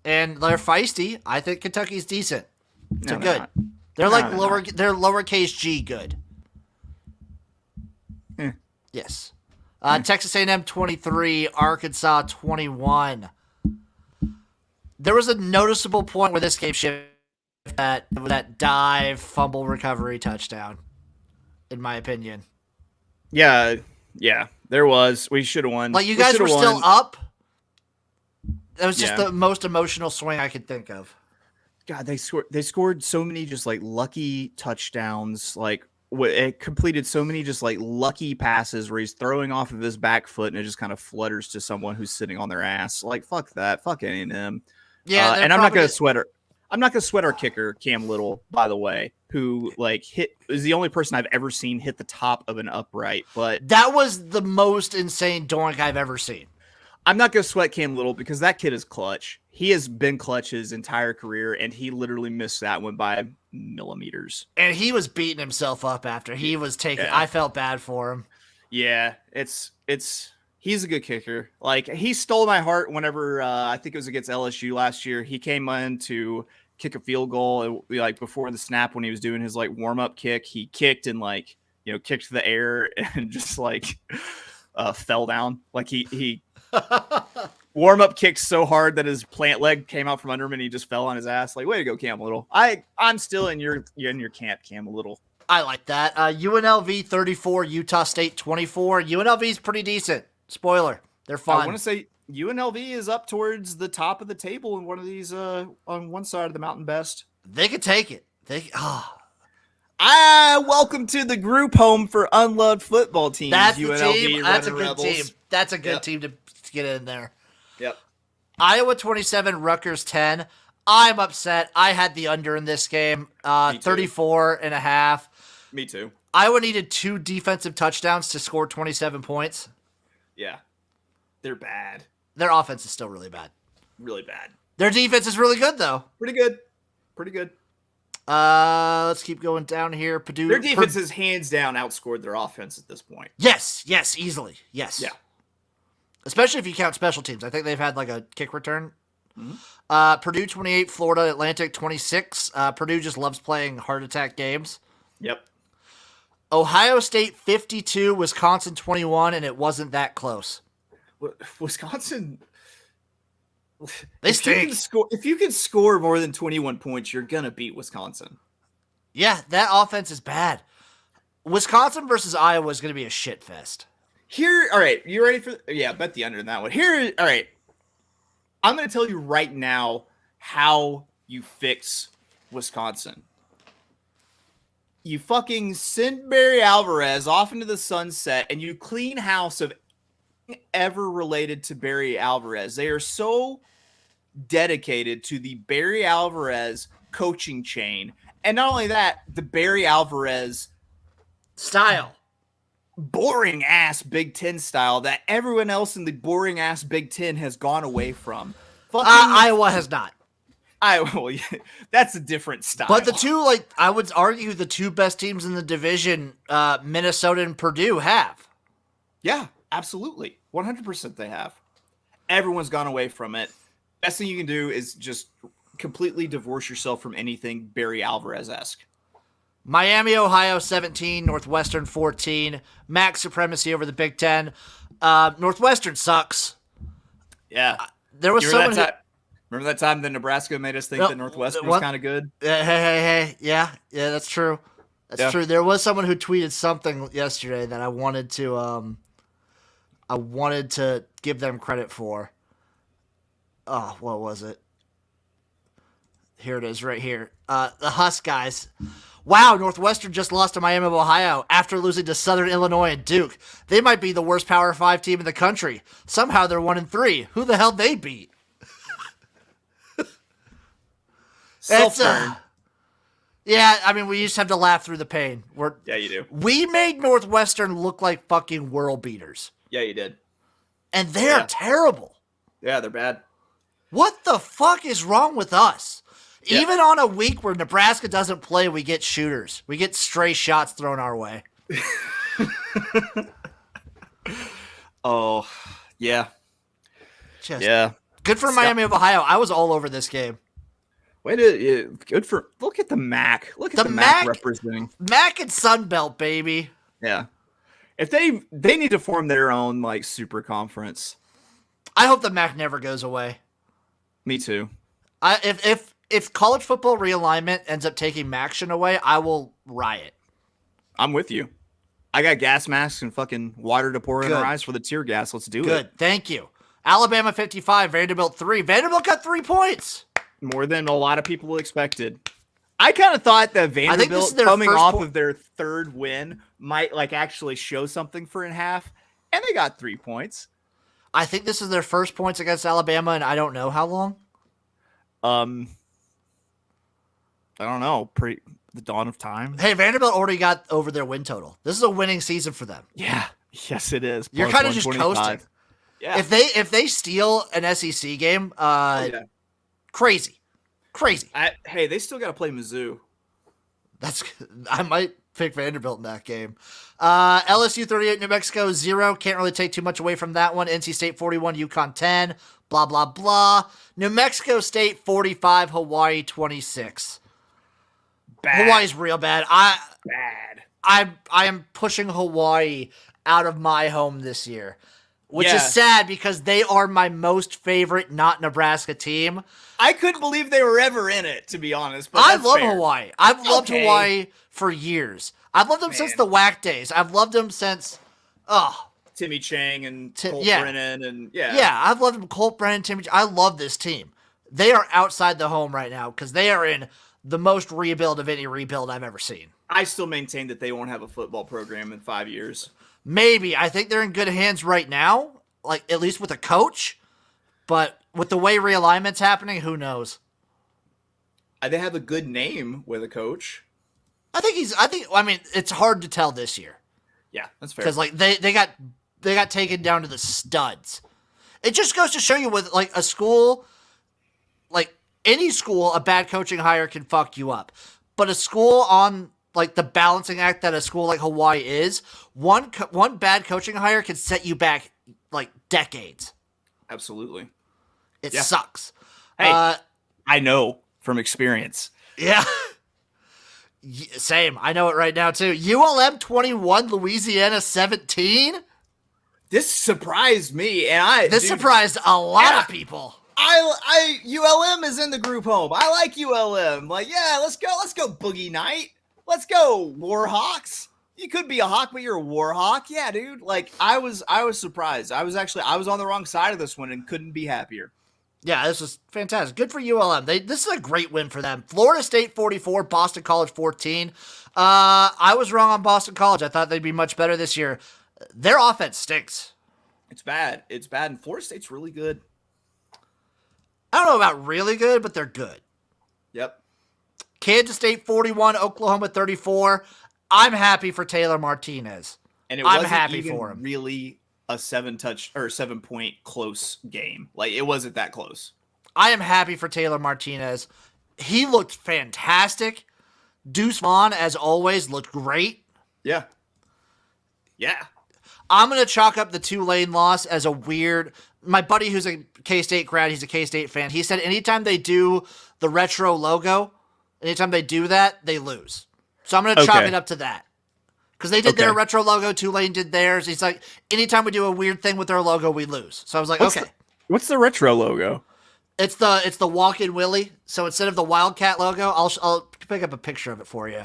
And they're feisty. I think Kentucky's decent. They're good. Not. They're they're lowercase G good. Yes. Texas A&M 23, Arkansas 21. There was a noticeable point where this game shifted that dive, fumble, recovery, touchdown, in my opinion. Yeah, there was. We should have won. Like, you guys were still up. That was just the most emotional swing I could think of. God, they scored so many just like lucky touchdowns. Like, it completed so many just like lucky passes where he's throwing off of his back foot and it just kind of flutters to someone who's sitting on their ass. Like, fuck that. Fuck A&M. Yeah, and I'm not going to sweat her. I'm not going to sweat our kicker, Cam Little, by the way, who is the only person I've ever seen hit the top of an upright. But that was the most insane doink I've ever seen. I'm not going to sweat Cam Little because that kid is clutch. He has been clutch his entire career, and he literally missed that one by millimeters. And he was beating himself up after he was taking. Yeah. I felt bad for him. Yeah, he's a good kicker. Like, he stole my heart whenever I think it was against LSU last year. He came in to kick a field goal, like before the snap when he was doing his like warm up kick. He kicked and kicked to the air and just fell down. Like he warm up kicked so hard that his plant leg came out from under him and he just fell on his ass. Like, way to go, Cam Little. I'm still in your camp, Cam Little. I like that. UNLV 34, Utah State 24. UNLV's pretty decent. Spoiler, they're fun. I want to say UNLV is up towards the top of the table in one of these on one side of the mountain best. They could take it. Welcome to the group home for unloved football teams. That's the UNLV team. That's a good Rebels. team. That's a good team to get in there. Yep. Iowa 27, Rutgers 10. I'm upset. I had the under in this game. 34.5. Me too. Iowa needed 2 defensive touchdowns to score 27 points. Yeah. They're bad. Their offense is still really bad. Really bad. Their defense is really good, though. Pretty good. Let's keep going down here. Purdue. Their defense has hands down outscored their offense at this point. Yes, easily. Yes. Yeah. Especially if you count special teams. I think they've had like a kick return. Mm-hmm. Purdue 28, Florida Atlantic 26. Purdue just loves playing heart attack games. Yep. Ohio State 52, Wisconsin 21, and it wasn't that close. Wisconsin. They stink. If you can score more than 21 points, you're gonna beat Wisconsin. Yeah, that offense is bad. Wisconsin versus Iowa is going to be a shit fest. Here, all right, you ready for? Yeah, bet the under in that one. Here, all right. I'm going to tell you right now how you fix Wisconsin. You fucking send Barry Alvarez off into the sunset, and you clean house of ever related to Barry Alvarez. They are so dedicated to the Barry Alvarez coaching chain. And not only that, the Barry Alvarez style. Boring ass Big Ten style that everyone else in the boring ass Big Ten has gone away from. Iowa has not. Well, yeah, that's a different style. But the two, I would argue the two best teams in the division, Minnesota and Purdue, have. Yeah, absolutely. 100% they have. Everyone's gone away from it. Best thing you can do is just completely divorce yourself from anything Barry Alvarez-esque. Miami, Ohio 17, Northwestern 14. MAC supremacy over the Big Ten. Northwestern sucks. Yeah. There was someone remember that time that Nebraska made us think that Northwestern was kind of good? Hey. Yeah, that's true. That's true. There was someone who tweeted something yesterday that I wanted to give them credit for. Oh, what was it? Here it is right here. The Husk guys. Wow, Northwestern just lost to Miami of Ohio after losing to Southern Illinois and Duke. They might be the worst Power 5 team in the country. Somehow they're 1-3. Who the hell they beat? Self-burn. Yeah, I mean, we just have to laugh through the pain. Yeah, you do. We made Northwestern look like fucking world beaters. Yeah, you did. And they're terrible. Yeah, they're bad. What the fuck is wrong with us? Yeah. Even on a week where Nebraska doesn't play, we get shooters. We get stray shots thrown our way. Oh, yeah. Yeah. Good for Miami of Ohio. I was all over this game. Look at the MAC. Look at the MAC representing. MAC and Sunbelt, baby. Yeah. If they need to form their own super conference. I hope the MAC never goes away. Me too. If college football realignment ends up taking MACtion away, I will riot. I'm with you. I got gas masks and fucking water to pour in our eyes for the tear gas. Let's do it. Good. Thank you. Alabama 55, Vanderbilt 3. Vanderbilt got 3 points. More than a lot of people expected. I kind of thought that Vanderbilt coming off of their third win might actually show something for a half, and they got 3 points. I think this is their first points against Alabama, and I don't know how long. I don't know. The dawn of time. Hey, Vanderbilt already got over their win total. This is a winning season for them. Yeah. Yes, it is. You're kind of just coasting. Yeah. If they steal an SEC game, crazy. Hey, they still got to play Mizzou. I might pick Vanderbilt in that game. LSU 38, New Mexico 0. Can't really take too much away from that one. NC State 41, UConn 10. Blah, blah, blah. New Mexico State 45, Hawaii 26. Bad. Hawaii's real bad. Bad. I am pushing Hawaii out of my home this year, which is sad because they are my most favorite not Nebraska team. I couldn't believe they were ever in it, to be honest. But I love Hawaii. I've loved Hawaii for years. I've loved them since the WAC days. I've loved them since Timmy Chang and Colt Brennan and I've loved them. Colt Brennan, Timmy. I love this team. They are outside the home right now because they are in the most rebuild of any rebuild I've ever seen. I still maintain that they won't have a football program in 5 years. Maybe. I think they're in good hands right now, at least with a coach. But with the way realignment's happening, who knows? They have a good name with a coach. I mean, it's hard to tell this year. Yeah, that's fair. Because they got taken down to the studs. It just goes to show you with a school, any school, a bad coaching hire can fuck you up. But a school on the balancing act that a school like Hawaii is, one bad coaching hire can set you back decades. Absolutely. It sucks. Hey, I know from experience. Yeah. Same. I know it right now, too. ULM 21, Louisiana 17? This surprised me, and This surprised a lot of people. ULM is in the group home. I like ULM. Like, yeah, let's go Boogie Night. Let's go Warhawks. You could be a Hawk, but you're a Warhawk. Yeah, dude. Like, I was surprised. I was on the wrong side of this one and couldn't be happier. Yeah, this was fantastic. Good for ULM. This is a great win for them. Florida State 44, Boston College 14. I was wrong on Boston College. I thought they'd be much better this year. Their offense stinks. It's bad. And Florida State's really good. I don't know about really good, but they're good. Yep. Kansas State 41, Oklahoma 34. I'm happy for Taylor Martinez. And I'm happy for him. Really a 7-point close game. Like, it wasn't that close. I am happy for Taylor Martinez. He looked fantastic. Deuce Vaughn, as always, looked great. Yeah. Yeah. I'm going to chalk up the Tulane loss as a weird... My buddy who's a K-State grad, he's a K-State fan, he said anytime they do the retro logo, anytime they do that, they lose. So I'm going to chalk it up to that. Because they did their retro logo, Tulane did theirs. He's like, anytime we do a weird thing with our logo, we lose. So I was like, What's the retro logo? It's the Walk-In Willie. So instead of the Wildcat logo, I'll pick up a picture of it for you.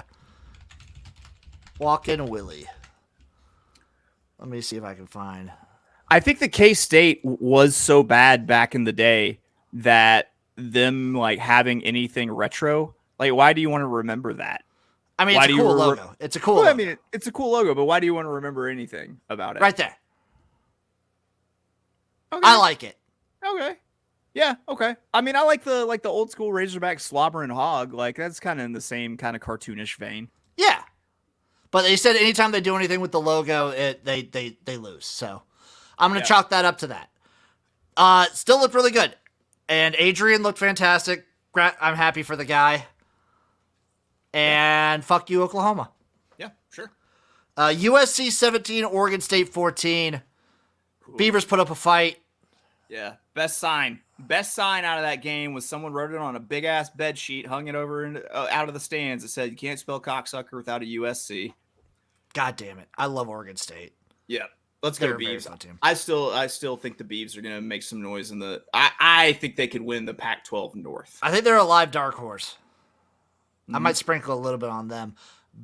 Walk-In Willie. Let me see if I can find. I think the K-State was so bad back in the day that them like having anything retro, like why do you want to remember that? I mean, it's a cool logo. It's a cool logo. I mean, it's a cool logo, but why do you want to remember anything about it? Right there. Okay. I like it. Okay. Yeah, okay. I mean, I like the old school Razorback slobber and hog. Like that's kind of in the same kind of cartoonish vein. Yeah. But they said anytime they do anything with the logo, they lose. So I'm going to chalk that up to that. Still looked really good. And Adrian looked fantastic. I'm happy for the guy. And fuck you, Oklahoma. Yeah, sure. USC 17, Oregon State 14. Ooh. Beavers put up a fight. Yeah, best sign out of that game was someone wrote it on a big ass bed sheet, hung it over out of the stands. It said, "You can't spell cocksucker without a USC." God damn it! I love Oregon State. Yeah, let's go Beavs. Team. I still think the Beavs are gonna make some noise in the. I think they could win the Pac-12 North. I think they're a live dark horse. I might sprinkle a little bit on them.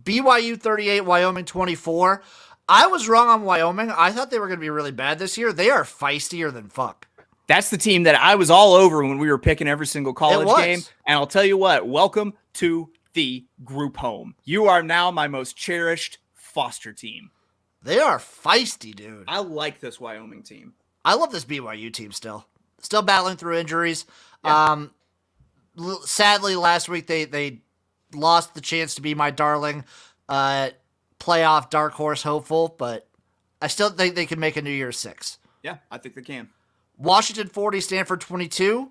BYU 38, Wyoming 24. I was wrong on Wyoming. I thought they were going to be really bad this year. They are feistier than fuck. That's the team that I was all over when we were picking every single college game. And I'll tell you what, welcome to the group home. You are now my most cherished foster team. They are feisty, dude. I like this Wyoming team. I love this BYU team still. Still battling through injuries. Yeah. Sadly, last week they lost the chance to be my darling playoff dark horse hopeful, but I still think they can make a New Year's 6. Yeah, I think they can. Washington 40, Stanford 22.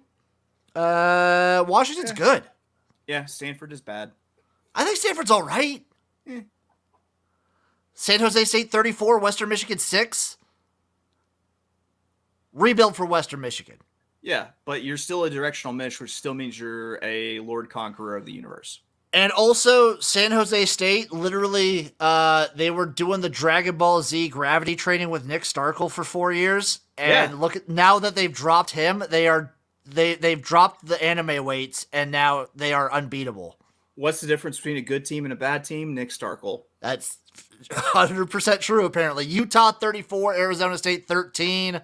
Washington's good. Yeah, Stanford is bad. I think Stanford's all right. San Jose State 34, Western Michigan 6. Rebuild for Western Michigan. Yeah, but you're still a directional miss, which still means you're a Lord Conqueror of the universe. And also, San Jose State, literally, they were doing the Dragon Ball Z gravity training with Nick Starkel for 4 years. And look at now that they've dropped him, they've dropped the anime weights, and now they are unbeatable. What's the difference between a good team and a bad team? Nick Starkel. That's 100% true, apparently. Utah 34, Arizona State 13.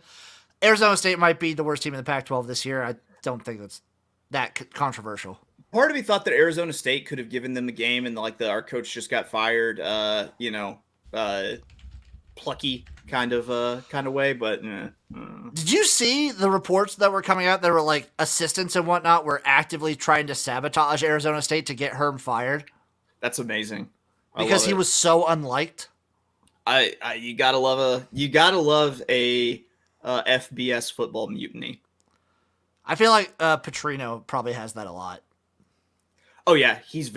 Arizona State might be the worst team in the Pac-12 this year. I don't think that's that controversial. Part of me thought that Arizona State could have given them the game, and our coach just got fired. Plucky kind of way, but. Did you see the reports that were coming out? That were like assistants and whatnot were actively trying to sabotage Arizona State to get Herm fired. That's amazing. Because he was so unliked. You gotta love a FBS football mutiny. I feel like Petrino probably has that a lot. Oh yeah, he is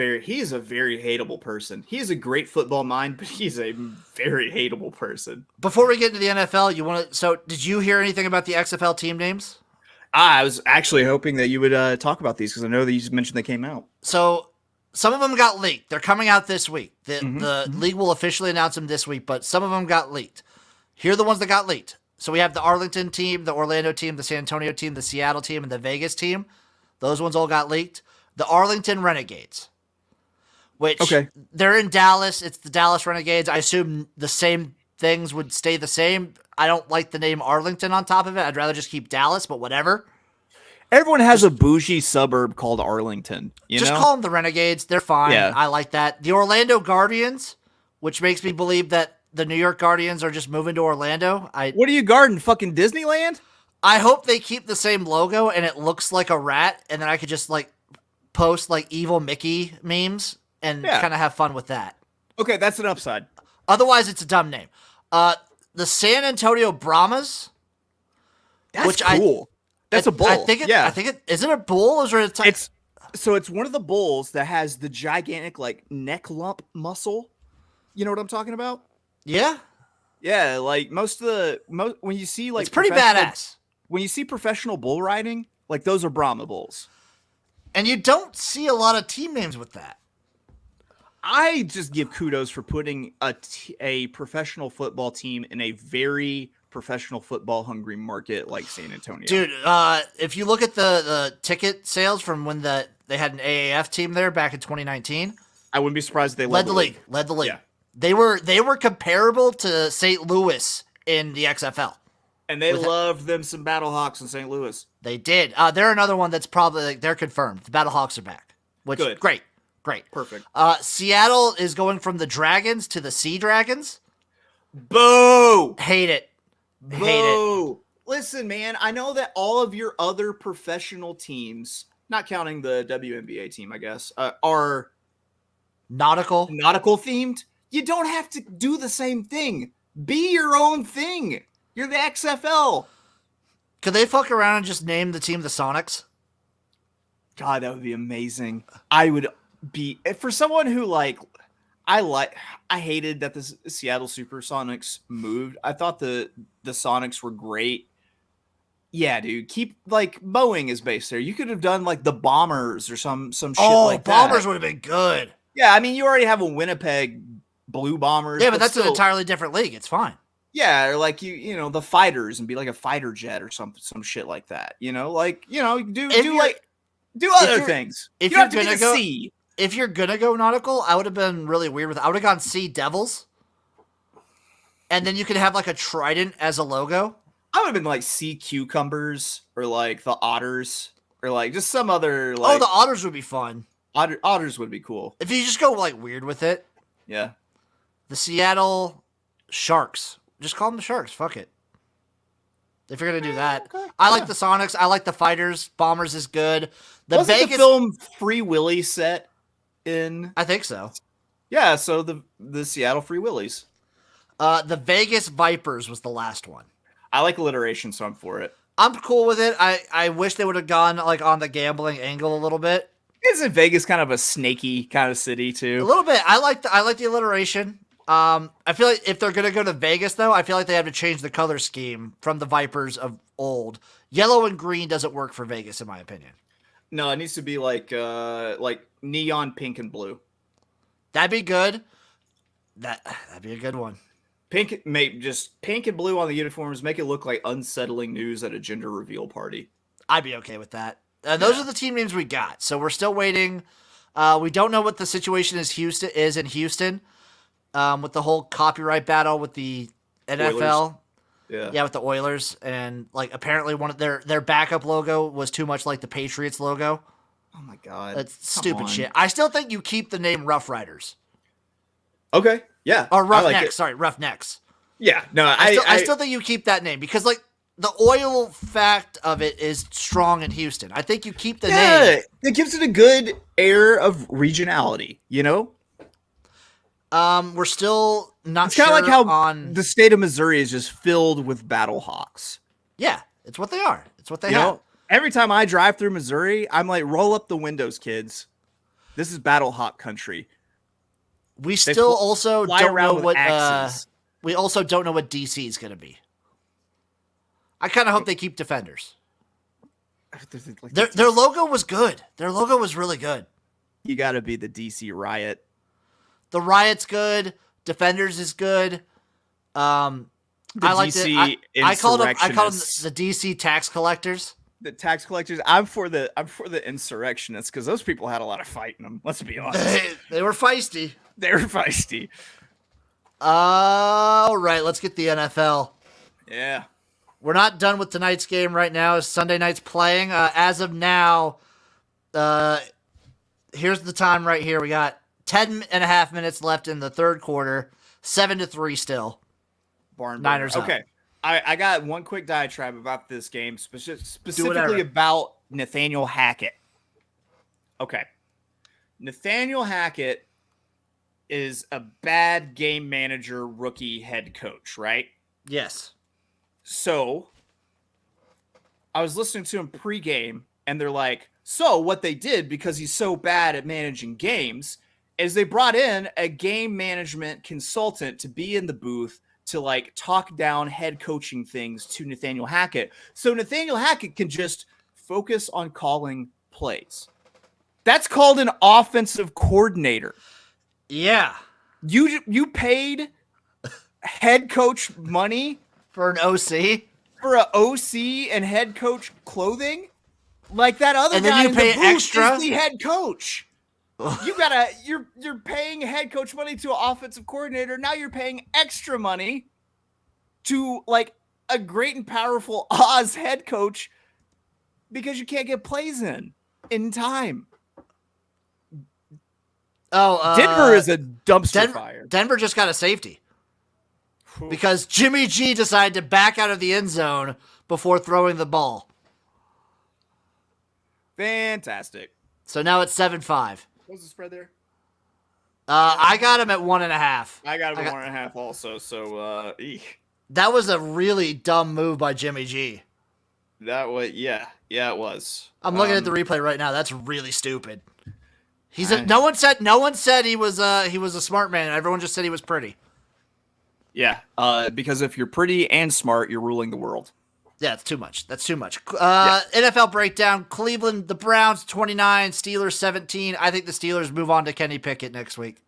a very hateable person. He is a great football mind, but he's a very hateable person. Before we get into the NFL, did you hear anything about the XFL team names? I was actually hoping that you would talk about these because I know that you mentioned they came out. So some of them got leaked. They're coming out this week. The league will officially announce them this week, but some of them got leaked. Here are the ones that got leaked. So we have the Arlington team, the Orlando team, the San Antonio team, the Seattle team, and the Vegas team. Those ones all got leaked. The Arlington Renegades, which they're in Dallas. It's the Dallas Renegades. I assume the same things would stay the same. I don't like the name Arlington on top of it. I'd rather just keep Dallas, but whatever. Everyone has a bougie suburb called Arlington. Just call them the Renegades. They're fine. Yeah. I like that. The Orlando Guardians, which makes me believe that the New York Guardians are just moving to Orlando. What are you guarding? Fucking Disneyland? I hope they keep the same logo and it looks like a rat, and then I could just like post like evil Mickey memes and kind of have fun with that. Okay, that's an upside. Otherwise, it's a dumb name. The San Antonio Brahmas. That's cool. That's a bull. I think it is it a bull or is it it's one of the bulls that has the gigantic like neck lump muscle. You know what I'm talking about? Yeah. Yeah, like when you see like it's pretty badass. When you see professional bull riding, like those are Brahma bulls. And you don't see a lot of team names with that. I just give kudos for putting a professional football team in a very professional football hungry market like San Antonio. Dude, if you look at the ticket sales from when they had an AAF team there back in 2019, I wouldn't be surprised if they led the league. Yeah. They were comparable to St. Louis in the XFL. And they loved them some Battlehawks in St. Louis. They did. They're another one that's probably they're confirmed. The Battlehawks are back. Which good. Great. Perfect. Seattle is going from the Dragons to the Sea Dragons. Boo! Hate it. Boo! Listen, man, I know that all of your other professional teams, not counting the WNBA team, I guess, are nautical themed. You don't have to do the same thing. Be your own thing. You're the XFL. Could they fuck around and just name the team the Sonics? God, that would be amazing. I would be, for someone who I hated that the Seattle Supersonics moved. I thought the Sonics were great. Yeah, dude, keep like Boeing is based there. You could have done like the Bombers or some shit like that. Bombers would have been good. Yeah, I mean, you already have a Winnipeg Blue Bombers. Yeah, but that's still an entirely different league. It's fine. Yeah, or like you know, the fighters and be like a fighter jet or some shit like that. Do other things. If you're gonna go sea. If you're gonna go nautical, I would have been really weird with. I would have gone Sea Devils, and then you could have like a trident as a logo. I would have been like sea cucumbers or like the otters or like just some other like. Oh, the otters would be fun. Otters would be cool if you just go like weird with it. Yeah. The Seattle Sharks. Just call them the Sharks. Fuck it. If you're gonna do that, okay. I like the Sonics. I like the Fighters. Bombers is good. Wasn't Vegas the film Free Willy set in? I think so. Yeah. So the Seattle Free Willies. The Vegas Vipers was the last one. I like alliteration, so I'm for it. I'm cool with it. I wish they would have gone like on the gambling angle a little bit. Isn't Vegas kind of a snaky kind of city too? A little bit. I like the alliteration. I feel like if they're gonna go to Vegas, though, I feel like they have to change the color scheme from the Vipers of old. Yellow and green doesn't work for Vegas, in my opinion. No, it needs to be like neon pink and blue. That'd be good. That'd be a good one. Pink and blue on the uniforms. Make it look like unsettling news at a gender reveal party. I'd be okay with that. Those are the team names we got. So we're still waiting. We don't know what the situation is in Houston. With the whole copyright battle with the NFL. Oilers. Yeah, with the Oilers. And like apparently one of their backup logo was too much like the Patriots logo. Oh my God. That's stupid shit. I still think you keep the name Rough Riders. Okay. Yeah. Or Roughnecks. Sorry, Roughnecks. Yeah. No, I still think you keep that name because like the oil fact of it is strong in Houston. I think you keep the name. It gives it a good air of regionality, you know? We're still not it's sure. It's kind of like how the state of Missouri is just filled with Battlehawks. Yeah, it's what they are. It's what they have. Know, every time I drive through Missouri, I'm like, roll up the windows, kids. This is Battlehawk country. We still also don't know what we also don't know what DC is going to be. I kind of hope they keep Defenders. Their logo was good. Their logo was really good. You got to be the DC Riot. The Riot's good. Defenders is good. I like DC I called them insurrectionists. the DC tax collectors. The tax collectors. I'm for the insurrectionists because those people had a lot of fight in them. Let's be honest. They were feisty. They were feisty. All right, let's get the NFL. Yeah. We're not done with tonight's game right now. As Sunday night's playing. As of now, here's the time right here. We got 10 and a half minutes left in the third quarter. 7-3 still. Barn Niners up. Okay. I got one quick diatribe about this game, specifically whatever. about Nathaniel Hackett. Okay. Nathaniel Hackett is a bad game manager, rookie head coach, right? Yes. So I was listening to him pregame, and they're like, so what they did, because he's so bad at managing games, is they brought in a game management consultant to be in the booth to like talk down head coaching things to Nathaniel Hackett. So Nathaniel Hackett can just focus on calling plays. That's called an offensive coordinator. Yeah. You paid head coach money For an OC. for a OC and head coach clothing? Like that other And then guy you in pay the booth extra? is the head coach. You're paying head coach money to an offensive coordinator. Now you're paying extra money to like a great and powerful Oz head coach because you can't get plays in time. Oh, Denver is a dumpster fire. Denver just got a safety because Jimmy G decided to back out of the end zone before throwing the ball. Fantastic. So now it's 7-5. What's the spread there? I got him at 1.5. I got him at 1.5 also. So That was a really dumb move by Jimmy G. that was it was. I'm looking at the replay right now. That's really stupid. No one said he was a smart man. Everyone just said he was pretty. Yeah, because if you're pretty and smart, you're ruling the world. Yeah, it's too much. That's too much. NFL breakdown. Cleveland, the Browns 29, Steelers 17. I think the Steelers move on to Kenny Pickett next week.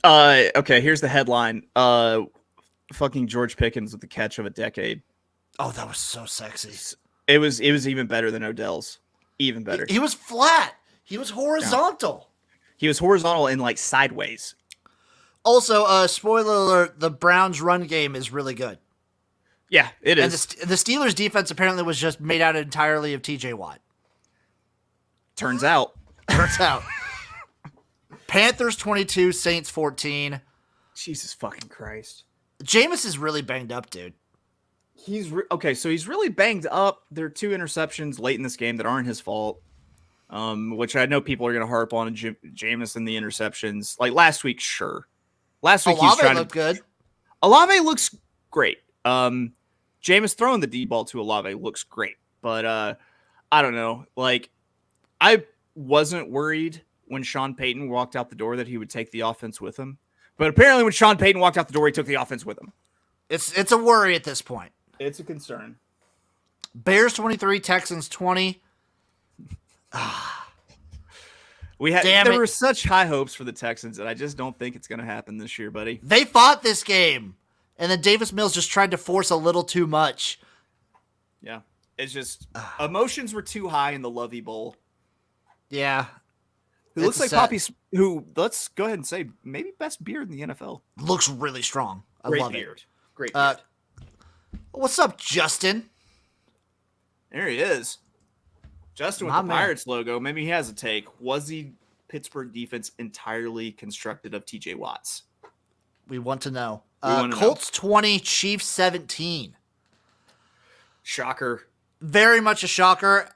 Okay, here's the headline. Fucking George Pickens with the catch of a decade. Oh, that was so sexy. It was even better than Odell's. Even better. He was flat. He was horizontal. He was horizontal and like sideways. Also, spoiler alert, the Browns' run game is really good. Yeah, it And is. the Steelers' defense apparently was just made out entirely of TJ Watt. Turns out. Turns out. Panthers 22, Saints 14. Jesus fucking Christ. Jameis is really banged up, dude. Okay, so he's really banged up. There are 2 interceptions late in this game that aren't his fault. Which I know people are going to harp on Jameis and the interceptions. Like last week, sure. Last week Olave looked good. Olave looks great. Jameis throwing the D ball to Olave looks great. But I don't know. Like I wasn't worried when Sean Payton walked out the door that he would take the offense with him. But apparently when Sean Payton walked out the door, he took the offense with him. It's a worry at this point. It's a concern. Bears 23, Texans 20. There were such high hopes for the Texans, and I just don't think it's going to happen this year, buddy. They fought this game, and then Davis Mills just tried to force a little too much. Yeah, it's just emotions were too high in the Lovey Bowl. Yeah. Who looks like Poppy, who, let's go ahead and say, maybe best beard in the NFL. Looks really strong. I love beard. it. Great beard. What's up, Justin? There he is. Justin with the Pirates logo. Maybe he has a take. Was the Pittsburgh defense entirely constructed of TJ Watts? We want to know. Want to Colts 20, Chiefs 17. Shocker. Very much a shocker.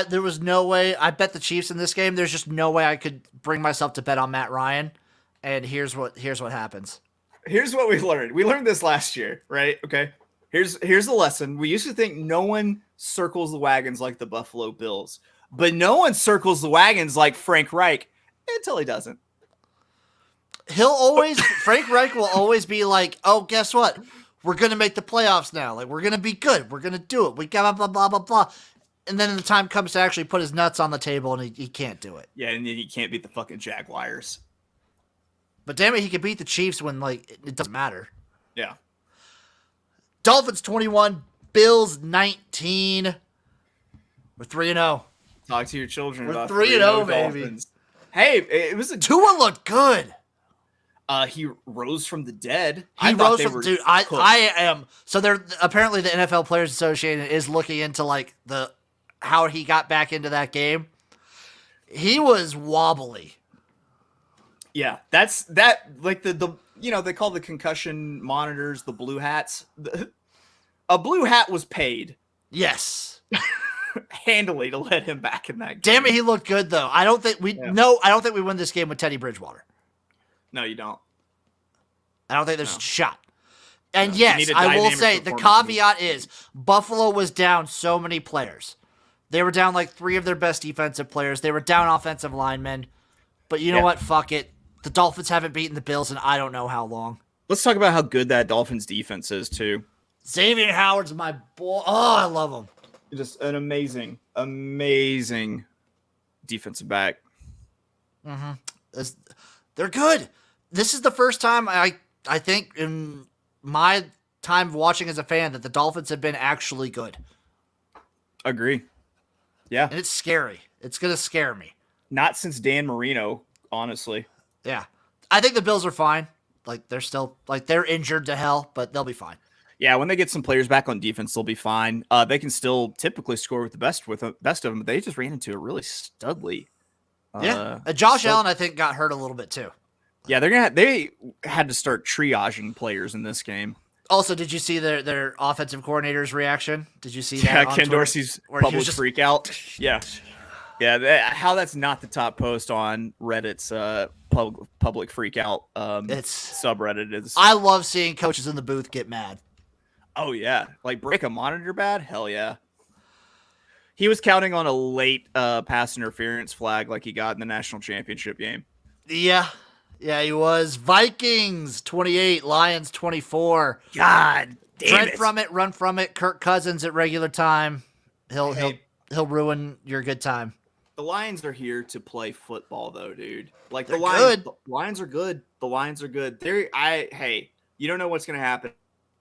There was no way. I bet the Chiefs in this game. There's just no way I could bring myself to bet on Matt Ryan. And here's what happens. Here's what we learned. We learned this last year, right? Okay. Here's the lesson. We used to think no one circles the wagons like the Buffalo Bills, but no one circles the wagons like Frank Reich until he doesn't. Frank Reich will always be like, oh, guess what? We're going to make the playoffs now. Like, we're going to be good. We're going to do it. We got blah, blah, blah, blah, blah. and then the time comes to actually put his nuts on the table, and he can't do it. Yeah, and then he can't beat the fucking Jaguars. But damn it, he can beat the Chiefs when it doesn't matter. Yeah. Dolphins 21, Bills 19. We're 3-0. Talk to your children We're about 3-0, 3-0 baby. Dolphins. Hey, it was a Tua looked good. he rose from the dead. He thought rose they from were dude. cooked. I am so they're apparently the NFL Players Association is looking into how he got back into that game. He was wobbly. Yeah, that's like the they call the concussion monitors the blue hats. A blue hat was paid Yes. handily to let him back in that game. Damn it, he looked good though. I don't think we win this game with Teddy Bridgewater. No, you don't. I don't think there's No. a shot. And No, you yes, need a I will dynamic say the performance. caveat is Buffalo was down so many players. They were down like 3 of their best defensive players. They were down offensive linemen. But you know what? Fuck it. The Dolphins haven't beaten the Bills in I don't know how long. Let's talk about how good that Dolphins defense is too. Xavier Howard's my boy. Oh, I love him. Just an amazing defensive back. They're good. This is the first time I think in my time of watching as a fan that the Dolphins have been actually good. Agree. Yeah. And it's scary. It's going to scare me. Not since Dan Marino, honestly. Yeah. I think the Bills are fine. They're injured to hell, but they'll be fine. Yeah, when they get some players back on defense, they'll be fine. They can still typically score with the best of them, but they just ran into a really studly. Josh Allen, I think, got hurt a little bit too. Yeah, they had to start triaging players in this game. Also, did you see their offensive coordinator's reaction? Did you see that? Yeah, on Ken Twitter? Dorsey's Where he public was just- freak out. Yeah. Yeah, how that's not the top post on Reddit's public freak out It's subreddit is. I love seeing coaches in the booth get mad. Oh yeah, like break a monitor bad? Hell yeah. He was counting on a late pass interference flag like he got in the national championship game. Yeah, he was. Vikings 28, Lions 24. God damn Tread it. from it, run from it. Kirk Cousins at regular time. He'll ruin your good time. The Lions are here to play football, though, dude. Like They're the Lions, good. The Lions are good. The Lions are good. Hey, you don't know what's going to happen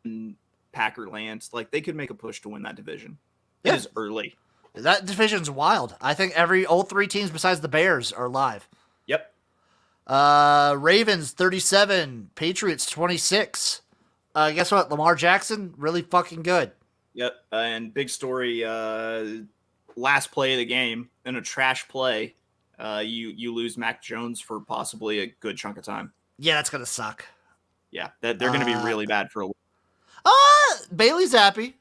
in Packerland. Like they could make a push to win that division. Yeah. It is early. That division's wild. I think all 3 teams besides the Bears are live. Yep. Ravens 37, Patriots 26. Guess what? Lamar Jackson really fucking good. Yep. And big story. Last play of the game in a trash play. You lose Mac Jones for possibly a good chunk of time. Yeah, that's gonna suck. Yeah, they're going to be really bad for a. Bailey Zappi.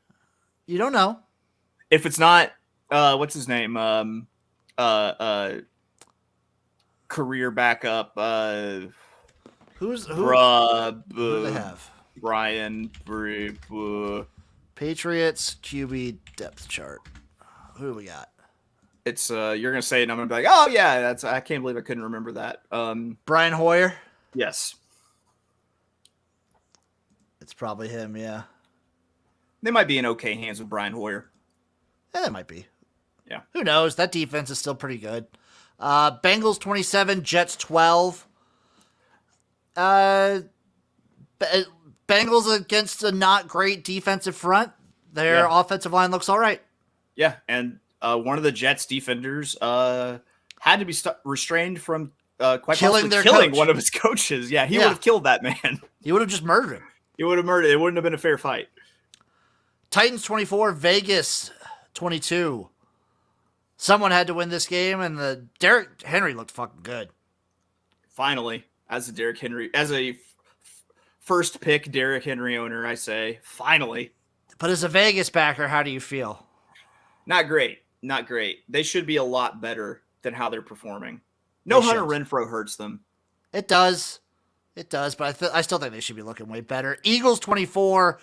You don't know. If it's not, what's his name? Career backup. Who Do do they have? Brian. Patriots QB depth chart. Who do we got? It's you're gonna say it, and I'm gonna be like, oh yeah, that's. I can't believe I couldn't remember that. Brian Hoyer. Yes, It's probably him. Yeah, they might be in okay hands with Brian Hoyer. it might be. Yeah. Who knows? That defense is still pretty good. Bengals 27, Jets 12. Bengals against a not great defensive front. Their offensive line looks all right. Yeah, and one of the Jets defenders had to be restrained from Killing their killing coach. one of his coaches. Yeah, he would have killed that man. He would have just murdered him. He would have murdered. It wouldn't have been a fair fight. Titans 24, Vegas 22. Someone had to win this game, and the Derrick Henry looked fucking good. Finally, as a first pick Derrick Henry owner, I say finally. But as a Vegas backer, how do you feel? Not great. Not great. They should be a lot better than how they're performing. No, They Hunter should. Renfro hurts them. It does. It does, but I still think they should be looking way better. Eagles 24,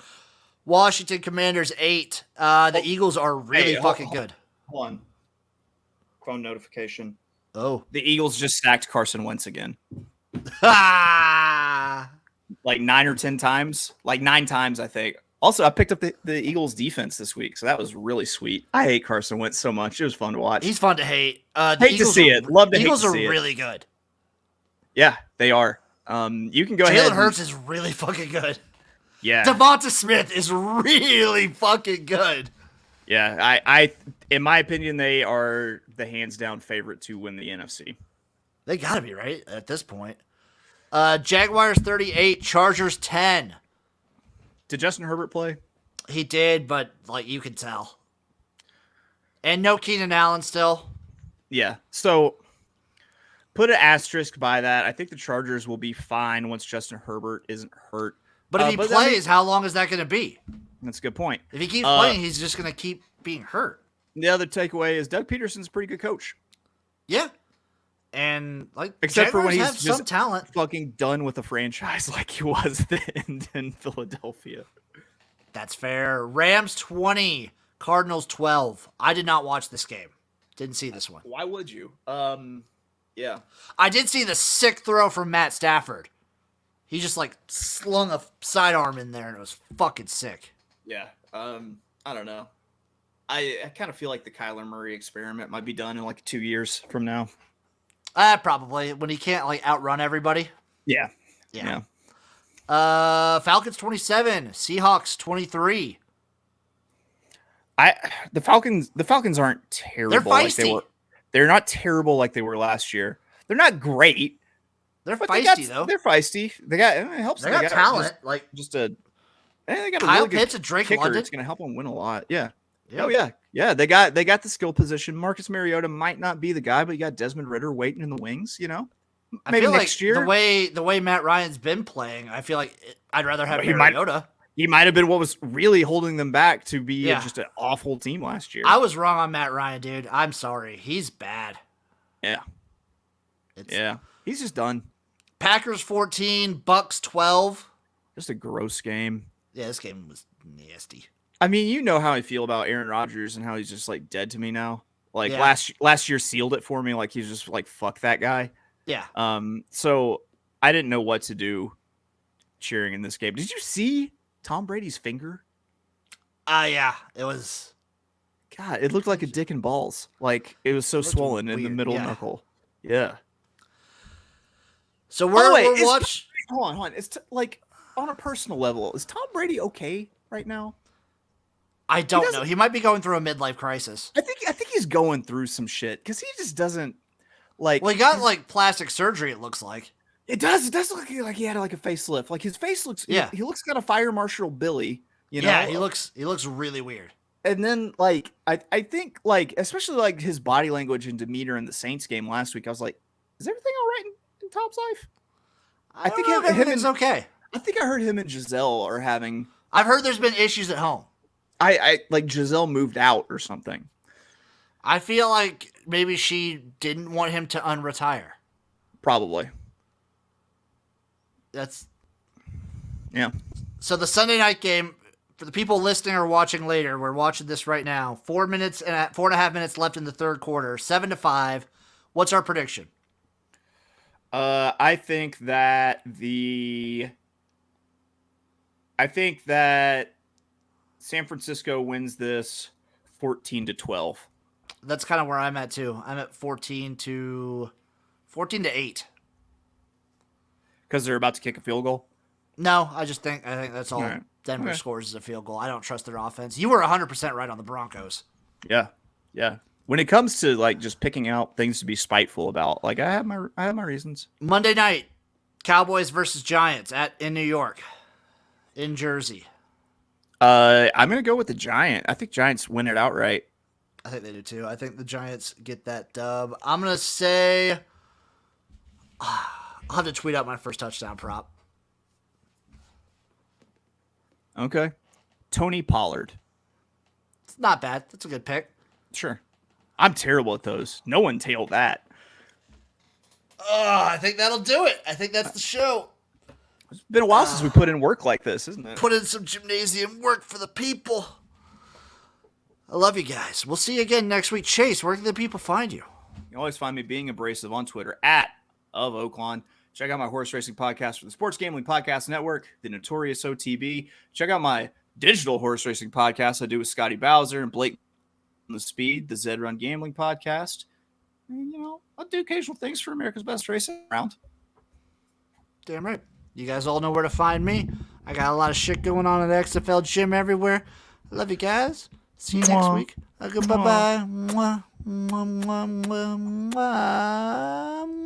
Washington Commanders 8. The Eagles are really fucking good. Hold on. Phone notification. Oh. The Eagles just sacked Carson Wentz again. Ah! Like 9 or 10 times. Like 9 times, I think. Also, I picked up the Eagles defense this week, so that was really sweet. I hate Carson Wentz so much. It was fun to watch. He's fun to hate. Hate to see it. Love to hate to see it. Eagles are really good. Yeah, they are. You can go ahead. Jalen Hurts is really fucking good. Yeah. Devonta Smith is really fucking good. Yeah, I in my opinion, they are the hands down favorite to win the NFC. They gotta be, right, at this point. Jaguars 38, Chargers 10. Did Justin Herbert play? He did, but like you can tell. And no Keenan Allen still. Yeah. So put an asterisk by that. I think the Chargers will be fine once Justin Herbert isn't hurt. But if he plays, how long is that going to be? That's a good point. If he keeps playing, he's just going to keep being hurt. The other takeaway is Doug Peterson's a pretty good coach. Yeah. And like except Jaguars for when he's have just some talent. Fucking done with a franchise like he was then in Philadelphia. That's fair. Rams 20, Cardinals 12. I did not watch this game. Didn't see this one. Why would you? Yeah. I did see the sick throw from Matt Stafford. He just like slung a sidearm in there and it was fucking sick. Yeah. I don't know. I kind of feel like the Kyler Murray experiment might be done in like 2 years from now. Probably when he can't like outrun everybody. Yeah. Falcons 27, Seahawks 23. The Falcons aren't terrible. They're feisty. Like they were. They're not terrible like they were last year. They're not great. They're feisty though. They're feisty. They got it helps. They got talent. They got a Kyle really good Pitts and Drake kicker. London. It's going to help them win a lot. Yeah. Yep. Oh yeah. They got the skill position. Marcus Mariota might not be the guy, but you got Desmond Ridder waiting in the wings. You know, maybe next year. The way Matt Ryan's been playing, I feel like I'd rather have Mariota. He might have been what was really holding them back to be just an awful team last year. I was wrong on Matt Ryan, dude. I'm sorry. He's bad. Yeah. He's just done. Packers 14, Bucks 12. Just a gross game. Yeah, this game was nasty. I mean, you know how I feel about Aaron Rodgers and how he's just like dead to me now. Like Yeah. last year sealed it for me. Like he's just like, fuck that guy. Yeah. So I didn't know what to do cheering in this game. Did you see Tom Brady's finger? Yeah. It was. God, it looked like a dick and balls. Like it was so swollen in the middle knuckle. Yeah. So we're watching. Hold on. It's like on a personal level, is Tom Brady okay right now? I don't know. He might be going through a midlife crisis. I think he's going through some shit because he just doesn't like. Well, he got like plastic surgery. It looks like it does. It does look like he had like a facelift. Like his face looks. Yeah. He looks kind of Fire Marshal Billy. You know. Yeah. He looks really weird. And then like I think like especially like his body language and demeanor in the Saints game last week, I was like, is everything all right in Tom's life? I think everything's okay. I think I heard him and Giselle are having. I've heard there's been issues at home. I like Giselle moved out or something. I feel like maybe she didn't want him to unretire. Probably. Yeah. So the Sunday night game, for the people listening or watching later, we're watching this right now. 4 minutes and 4.5 minutes left in the third quarter. 7-5. What's our prediction? I think that San Francisco wins this 14-12. That's kind of where I'm at too. I'm at 14 to 8. Because they're about to kick a field goal? No, I think that's all. Right. Denver scores is a field goal. I don't trust their offense. You were 100% right on the Broncos. Yeah. When it comes to like just picking out things to be spiteful about, like I have my reasons. Monday night, Cowboys versus Giants in New York, in Jersey. I'm gonna go with the Giant. I think Giants win it outright. I think they do too. I think the Giants get that dub. I'm gonna say I'll have to tweet out my first touchdown prop. Okay, Tony Pollard. It's not bad. That's a good pick. Sure. I'm terrible at those. No one tailed that. I think that'll do it. I think that's the show. It's been a while since we put in work like this, isn't it? Put in some gymnasium work for the people. I love you guys. We'll see you again next week. Chase, where can the people find you? You can always find me being abrasive on Twitter @OfOaklawn. Check out my horse racing podcast for the Sports Gambling Podcast Network, the Notorious OTB. Check out my digital horse racing podcast I do with Scotty Bowser and Blake on the Speed, the Zed Run Gambling podcast. And, I'll do occasional things for America's Best Racing Around. Damn right. You guys all know where to find me. I got a lot of shit going on at XFL Gym everywhere. I love you guys. See you next week. Goodbye. Bye.